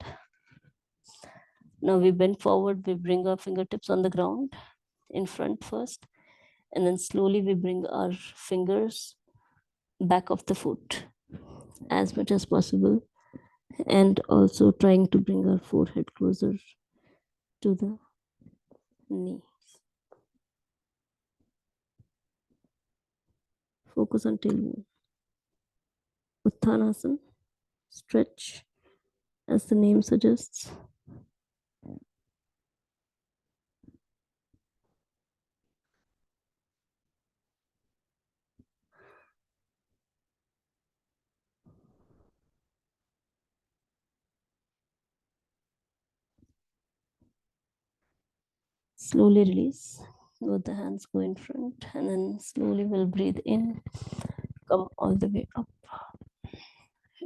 Now we bend forward, we bring our fingertips on the ground in front first, and then slowly we bring our fingers back of the foot as much as possible, and also trying to bring our forehead closer to the knee. Focus on tailbone. Uttanasana, stretch as the name suggests. Slowly release. Both the hands go in front, and then slowly we'll breathe in, come all the way up,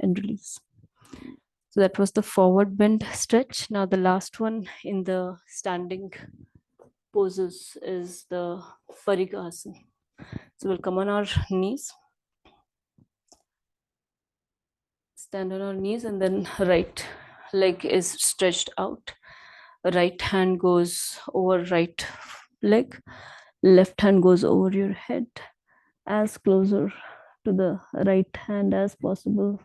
and release. So that was the forward bend stretch. Now the last one in the standing poses is the Parikasana. So we'll come on our knees, stand on our knees, and then right leg is stretched out. Right hand goes over right leg, left hand goes over your head, as closer to the right hand as possible.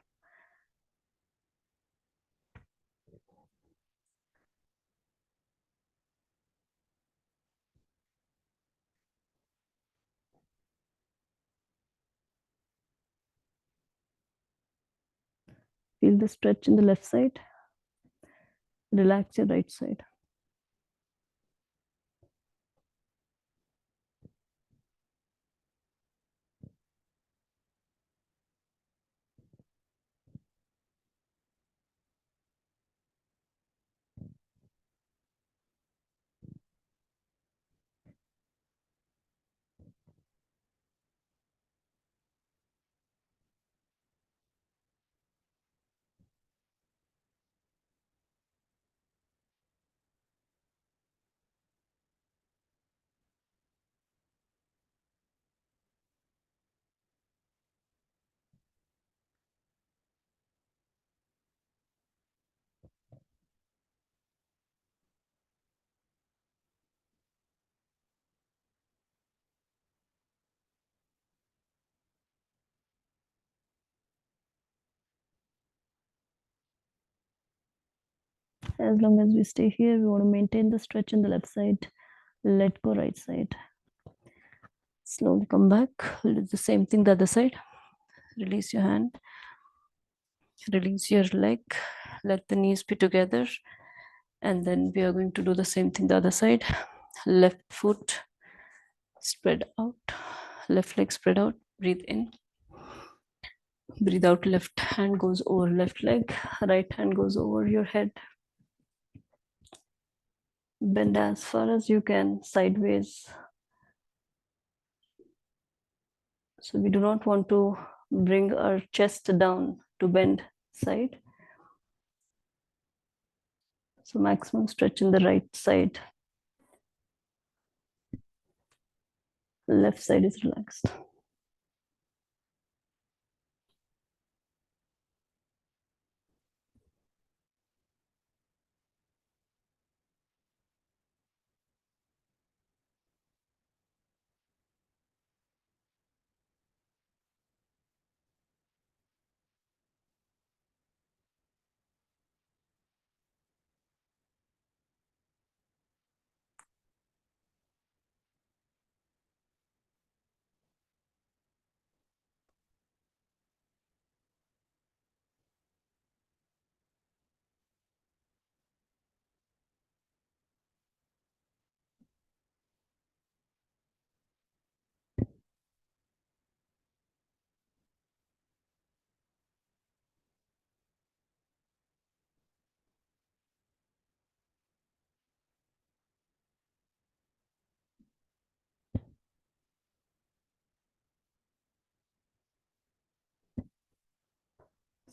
Feel the stretch in the left side. Relax your right side. As long as we stay here, we want to maintain the stretch in the left side. Let go right side. Slowly come back. We'll do the same thing the other side. Release your hand. Release your leg. Let the knees be together. And then we are going to do the same thing the other side. Left foot spread out, left leg spread out. Breathe in, breathe out. Left hand goes over left leg, right hand goes over your head. Bend as far as you can sideways. So we do not want to bring our chest down to bend side. So maximum stretch in the right side. Left side is relaxed.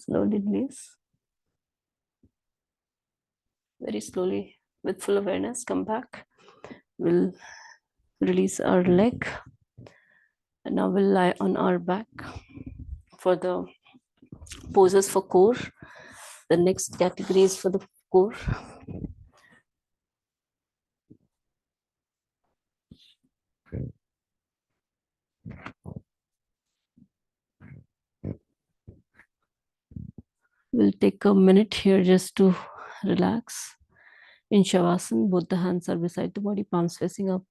Slowly release. Very slowly, with full awareness, come back. We'll release our leg. And now we'll lie on our back for the poses for core. The next category is for the core. We'll take a minute here just to relax. In Shavasana, both the hands are beside the body, palms facing up.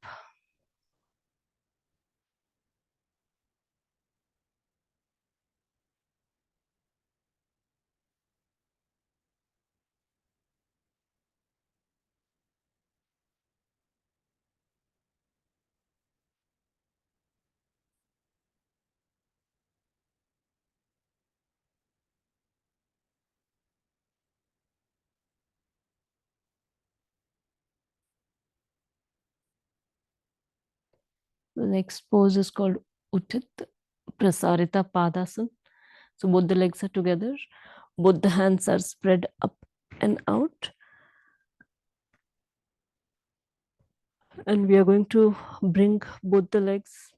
The next pose is called Utthit Prasarita Padasana. So both the legs are together, both the hands are spread up and out. And we are going to bring both the legs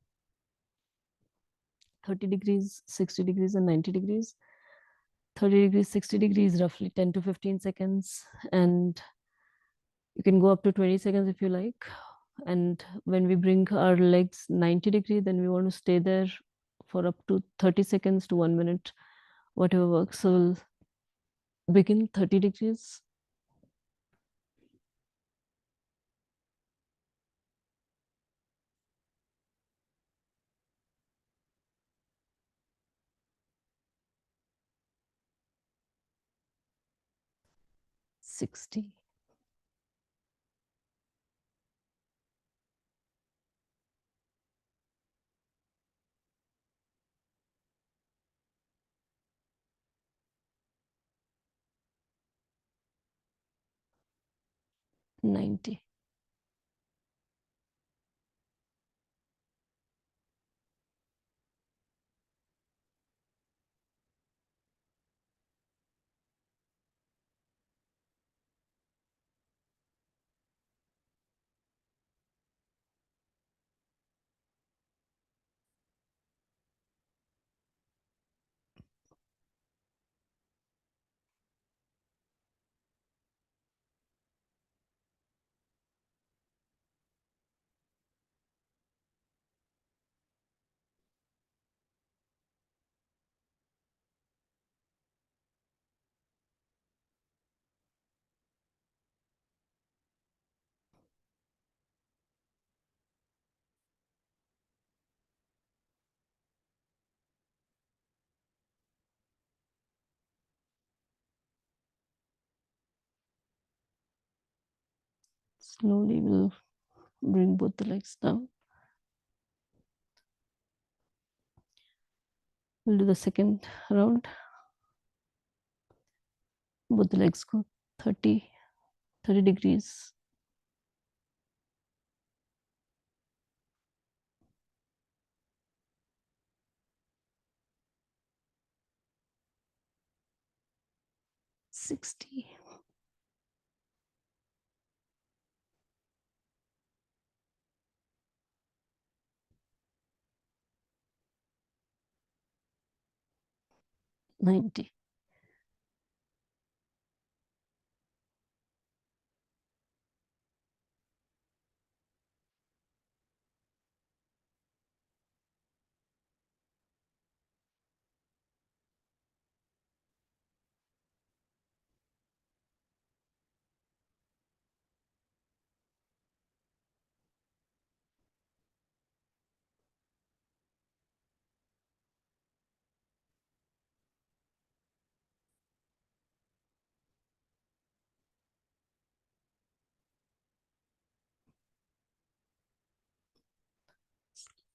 30 degrees, 60 degrees, and 90 degrees. 30 degrees, 60 degrees, roughly 10 to 15 seconds. And you can go up to 20 seconds if you like. And when we bring our legs 90 degrees, then we want to stay there for up to 30 seconds to 1 minute, whatever works. So we'll begin 30 degrees. Sixty, 90. Slowly we'll Bring both the legs down. We'll do the second round. Both the legs go 30 degrees. $60. 90.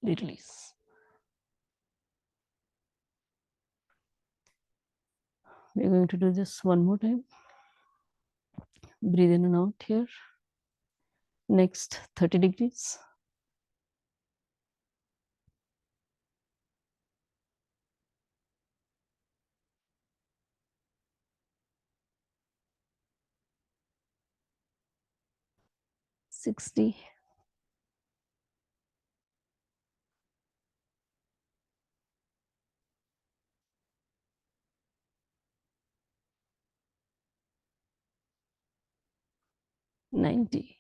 'Release. We're going to do this one more time. Breathe in and out here. Next 30 degrees. $60. 90.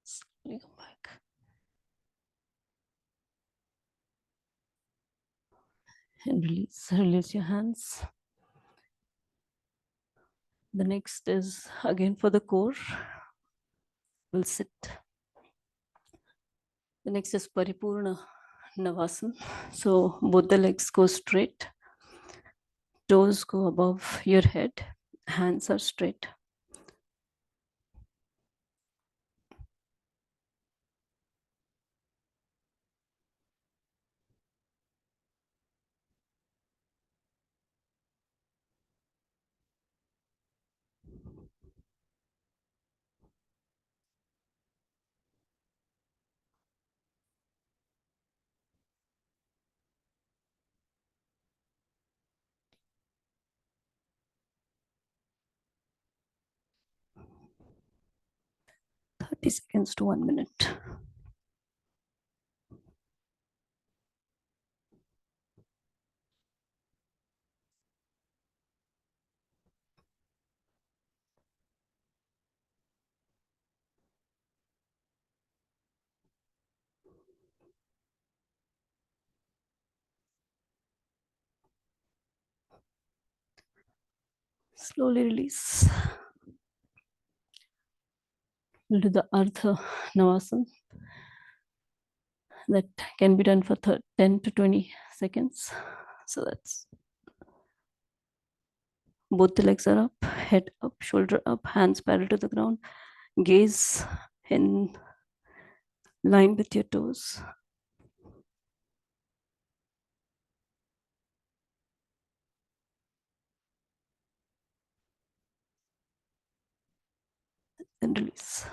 Slowly come back. And release. Release your hands. The next is again for the core. We'll sit. The next is Paripurna Navasana. So both the legs go straight. Toes go above your head. Hands are straight. Seconds to 1 minute. Slowly release. We'll do the Ardha Navasana. That can be done for 10 to 20 seconds. So that's both the legs are up, head up, shoulder up, hands parallel to the ground, gaze in line with your toes. And release.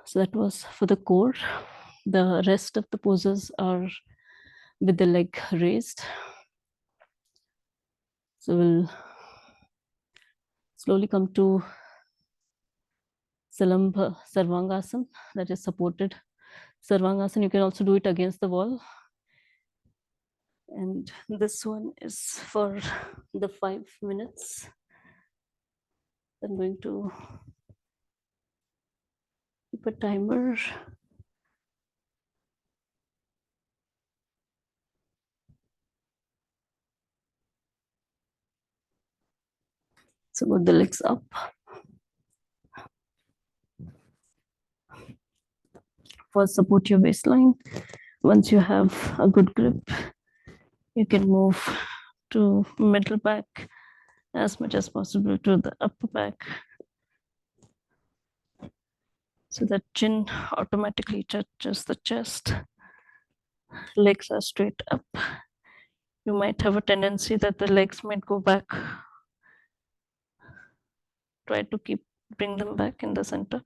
So that was for the core. The rest of the poses are with the leg raised. So we'll slowly come to Salambha Sarvangasana, that is supported Sarvangasana. You can also do it against the wall. And this one is for the 5 minutes. I'm going to keep a timer. So put the legs up. First, support your waistline. Once you have a good grip, you can move to middle back as much as possible to the upper back, so that chin automatically touches the chest. Legs are straight up. You might have a tendency that the legs might go back. Try to bring them back in the center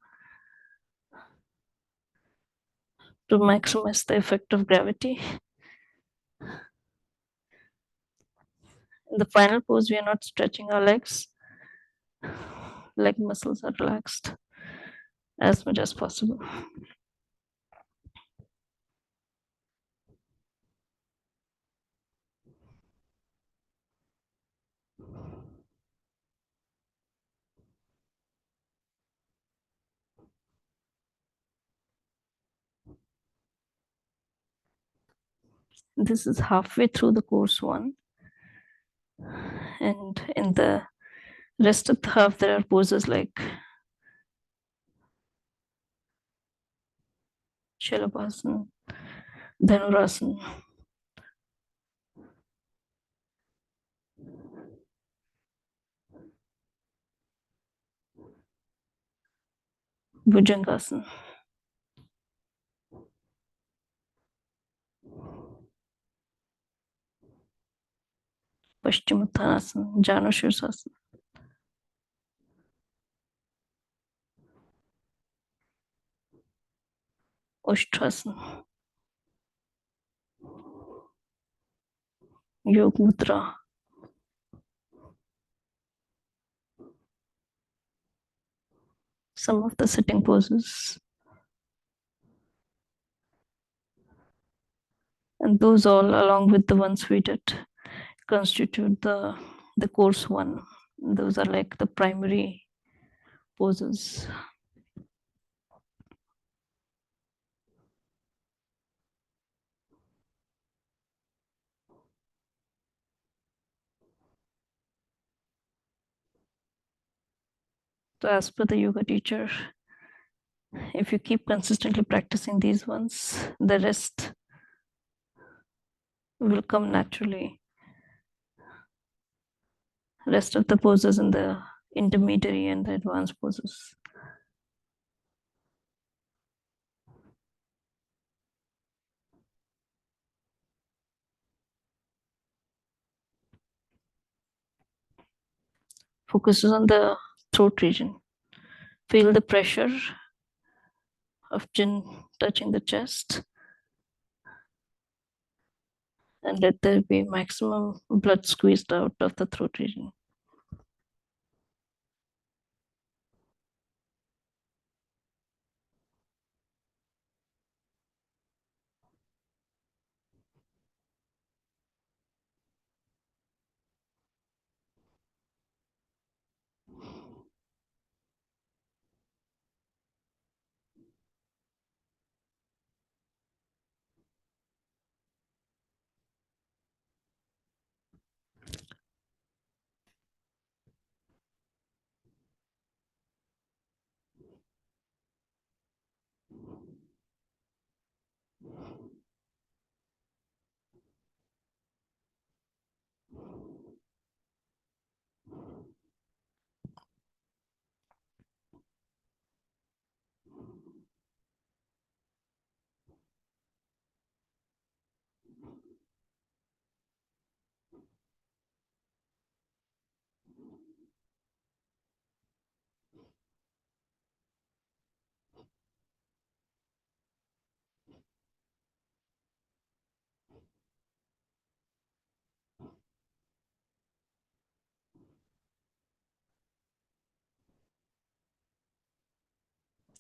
to maximize the effect of gravity. In the final pose, we are not stretching our legs. Leg muscles are relaxed as much as possible. This is halfway through the course one. And in the rest of the half, there are poses like Shalabhasana, Dhanurasana, Bhujangasana, Paschimottanasana, Janu Shirsasana, Ushtrasana, Yog Mudra, some of the sitting poses. And those all, along with the ones we did, constitute the course one. Those are like the primary poses. So as per the yoga teacher, if you keep consistently practicing these ones, the rest will come naturally. Rest of the poses in the intermediary and the advanced poses. Focuses on the throat region. Feel the pressure of chin touching the chest, and let there be maximum blood squeezed out of the throat region.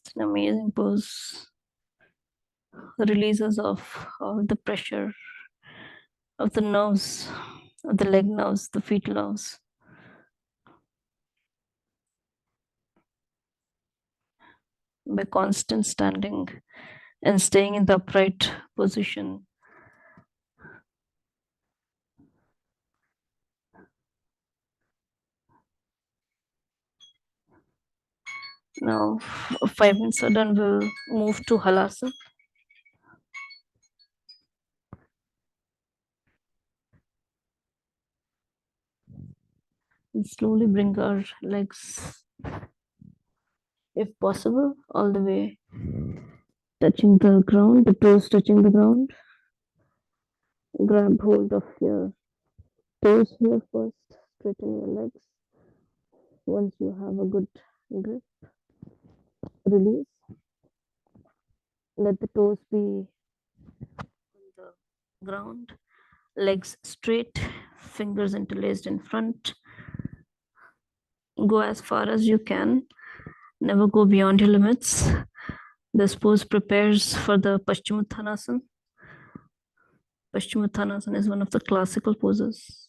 It's an amazing pose. The releases of all the pressure of the nerves, of the leg nerves, the feet nerves. By constant standing and staying in the upright position. Now, 5 minutes are done, we'll move to halasa. And slowly bring our legs, if possible, all the way touching the ground, the toes touching the ground. Grab hold of your toes here first, straighten your legs. Once you have a good grip, release. Let the toes be on the ground, legs straight, fingers interlaced in front. Go as far as you can, never go beyond your limits. This pose prepares for the Paschimottanasana. Paschimottanasana is one of the classical poses.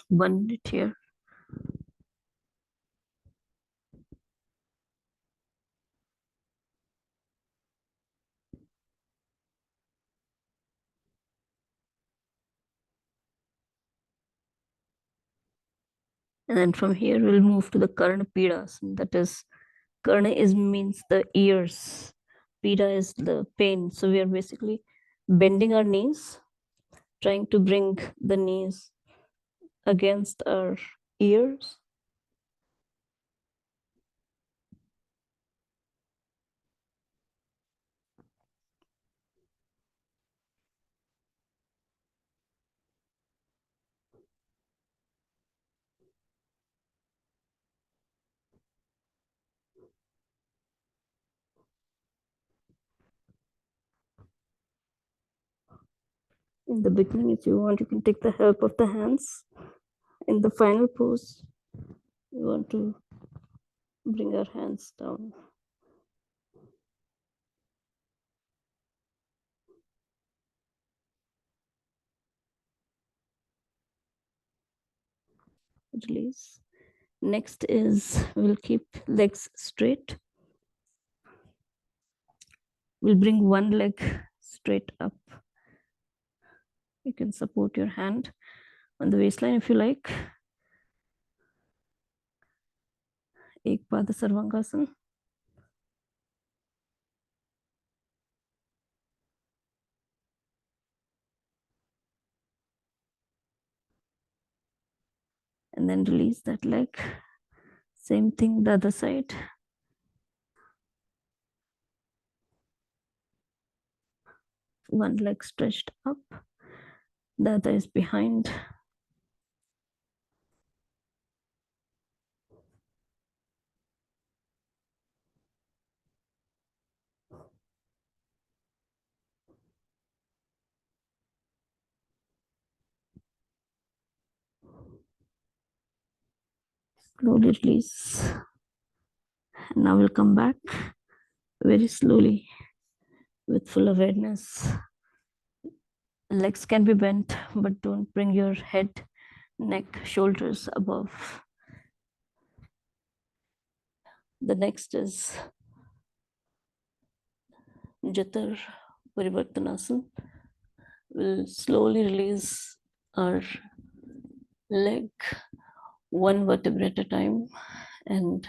One minute here. And then from here, we'll move to the Karna Pidasana. That is, Karna is means the ears. Pida is the pain. So we are basically bending our knees, trying to bring the knees against our ears. In the beginning, if you want, you can take the help of the hands. In the final pose, we want to bring our hands down. Release. Next is we'll keep legs straight. We'll bring one leg straight up. You can support your hand on the waistline if you like. Ekpada Sarvangasana. And then release that leg. Same thing the other side. One leg stretched up, the other is behind. Slowly release. And now we'll come back very slowly with full awareness. Legs can be bent, but don't bring your head, neck, shoulders above. The next is Jatar Parivartanasana. We'll slowly release our leg one vertebra at a time, and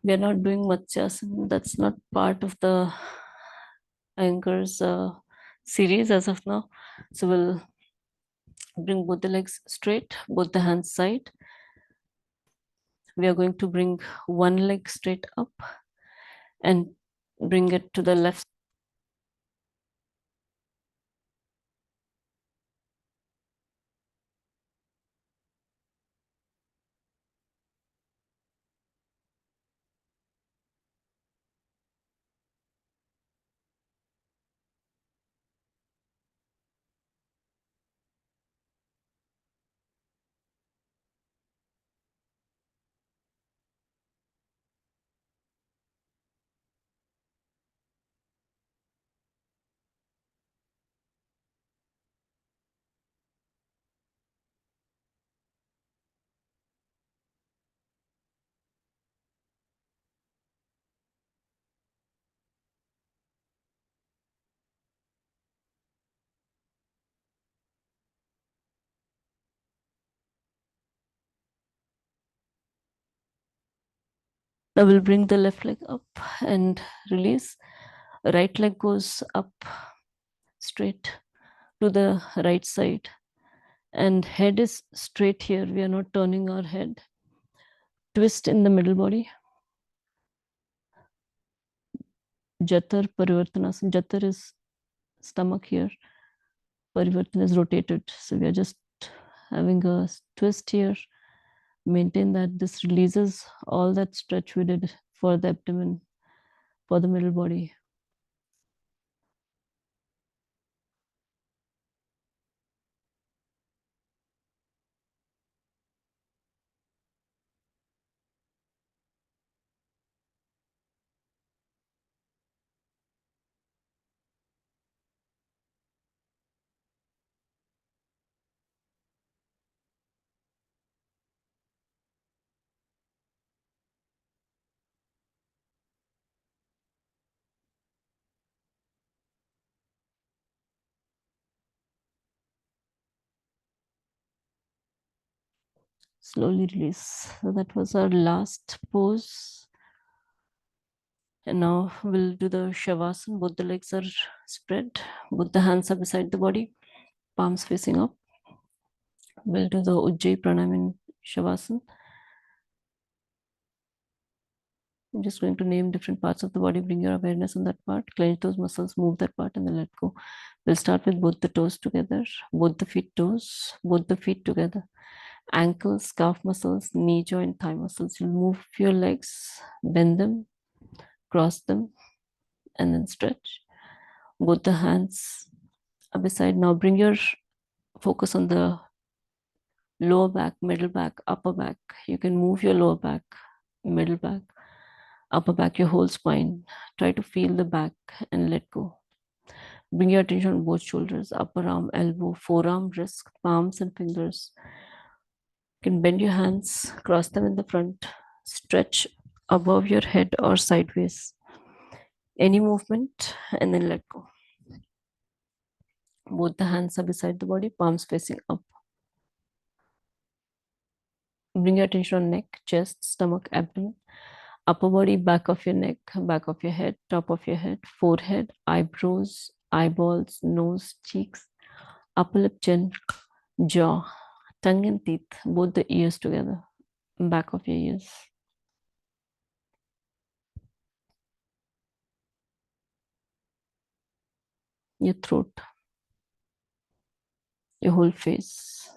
we are not doing Matsyasana. That's not part of the Iyinger's series as of now. So we'll bring both the legs straight, both the hands side. we are going to bring one leg straight up and bring it to the left. Now we'll bring the left leg up and release. Right leg goes up straight to the right side, and head is straight here. We are not turning our head. Twist in the middle body. Jatar Parivartanasana. Jatar is stomach here. Parivartan is rotated. So we are just having a twist here. Maintain that. This releases all that stretch we did for the abdomen, for the middle body. Slowly release. So that was our last pose. And now we'll do the Shavasana. Both the legs are spread. Both the hands are beside the body. Palms facing up. We'll do the Ujjayi Pranayama in Shavasana. I'm just going to name different parts of the body. Bring your awareness on that part. Clench those muscles. Move that part and then let go. We'll start with both the toes together. Both the feet toes. Both the feet together. Ankles, calf muscles, knee joint, thigh muscles. You'll move your legs. Bend them. Cross them. And then stretch. Both the hands are beside. Now bring your focus on the lower back, middle back, upper back. You can move your lower back, middle back, upper back, your whole spine. Try to feel the back and let go. Bring your attention on both shoulders, upper arm, elbow, forearm, wrist, palms, and fingers. You can bend your hands, cross them in the front, stretch above your head or sideways. Any movement, and then let go. Both the hands are beside the body, palms facing up. Bring your attention on neck, chest, stomach, abdomen, upper body, back of your neck, back of your head, top of your head, forehead, eyebrows, eyeballs, nose, cheeks, upper lip, chin, jaw, tongue and teeth, both the ears together, back of your ears. Your throat, your whole face.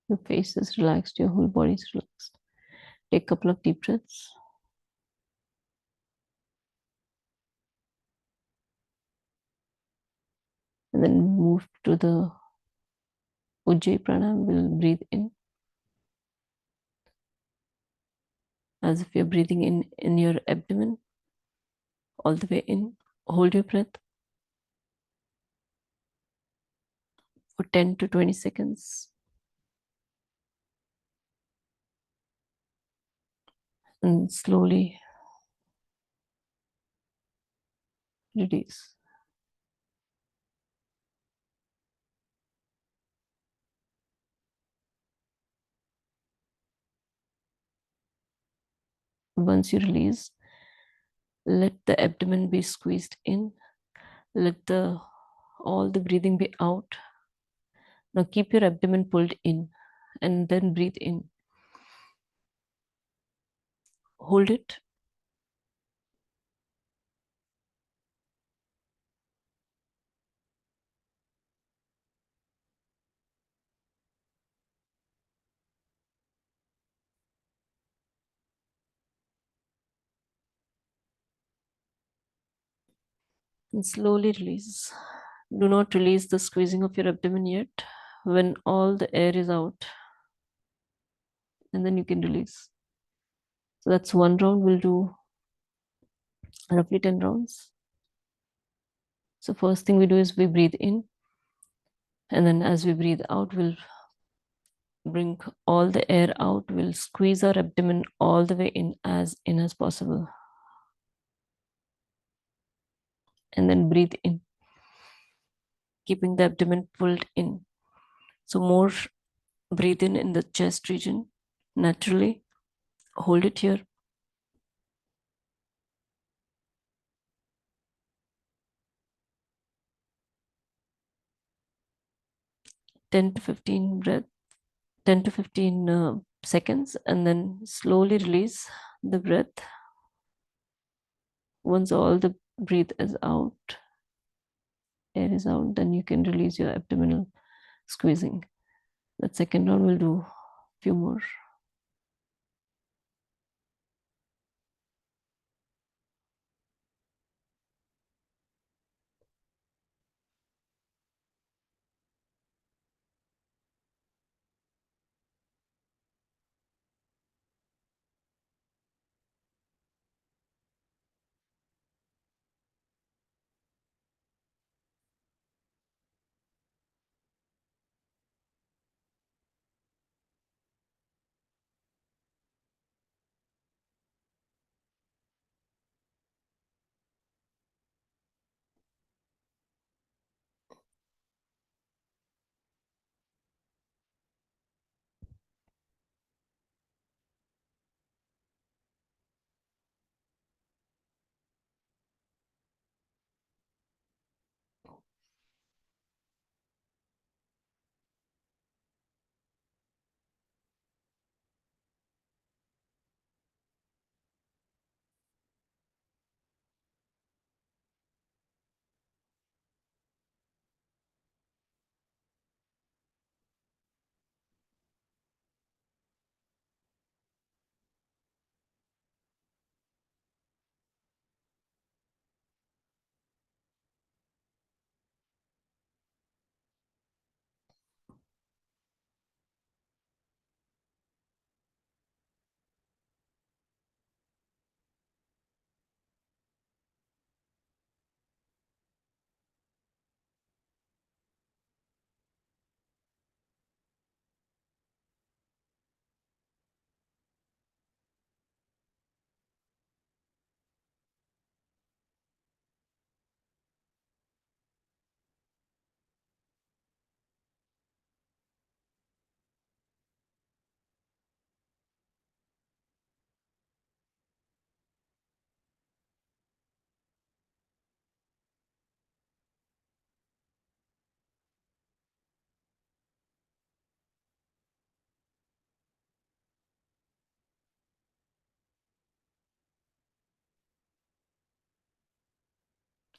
Your face is relaxed, your whole body is relaxed. Take a couple of deep breaths. And then move to the Ujjayi Pranayama. We'll breathe in as if you're breathing in your abdomen, all the way in. Hold your breath for 10 to 20 seconds. And slowly Release. Once you release, let the abdomen be squeezed in. Let the all the breathing be out. Now keep your abdomen pulled in and then breathe in. Hold it. And slowly release. Do not release the squeezing of your abdomen yet. When all the air is out, and then you can release. So that's one round. We'll do roughly 10 rounds. So first thing we do is we breathe in, and then as we breathe out, we'll bring all the air out. We'll squeeze our abdomen all the way in as possible. And then breathe in, keeping the abdomen pulled in. So more breathe in the chest region naturally. Hold it here. 10 to 15 breath, 10 to 15 seconds, and then slowly release the breath. Once all the breathe is out, air is out, then you can release your abdominal squeezing. That second round we'll do a few more.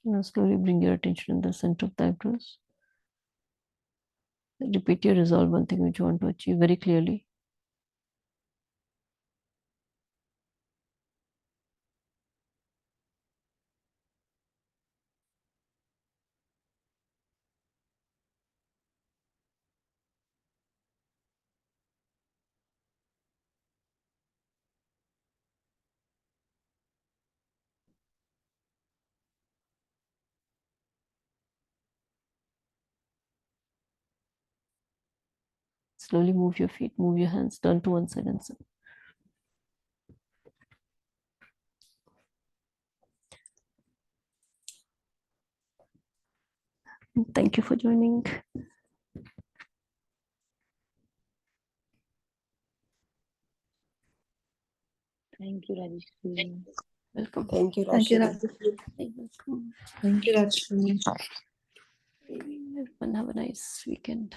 Now slowly bring your attention in the center of the eyebrows. Repeat your resolve, one thing which you want to achieve very clearly. Slowly move your feet, move your hands, turn to one side and sit. Thank you for joining. Thank you, Rajeshri. Welcome. Thank you, Thank you, Rashmi. Rajeshri. Welcome. Thank you, Rajeshri. Everyone have a nice weekend.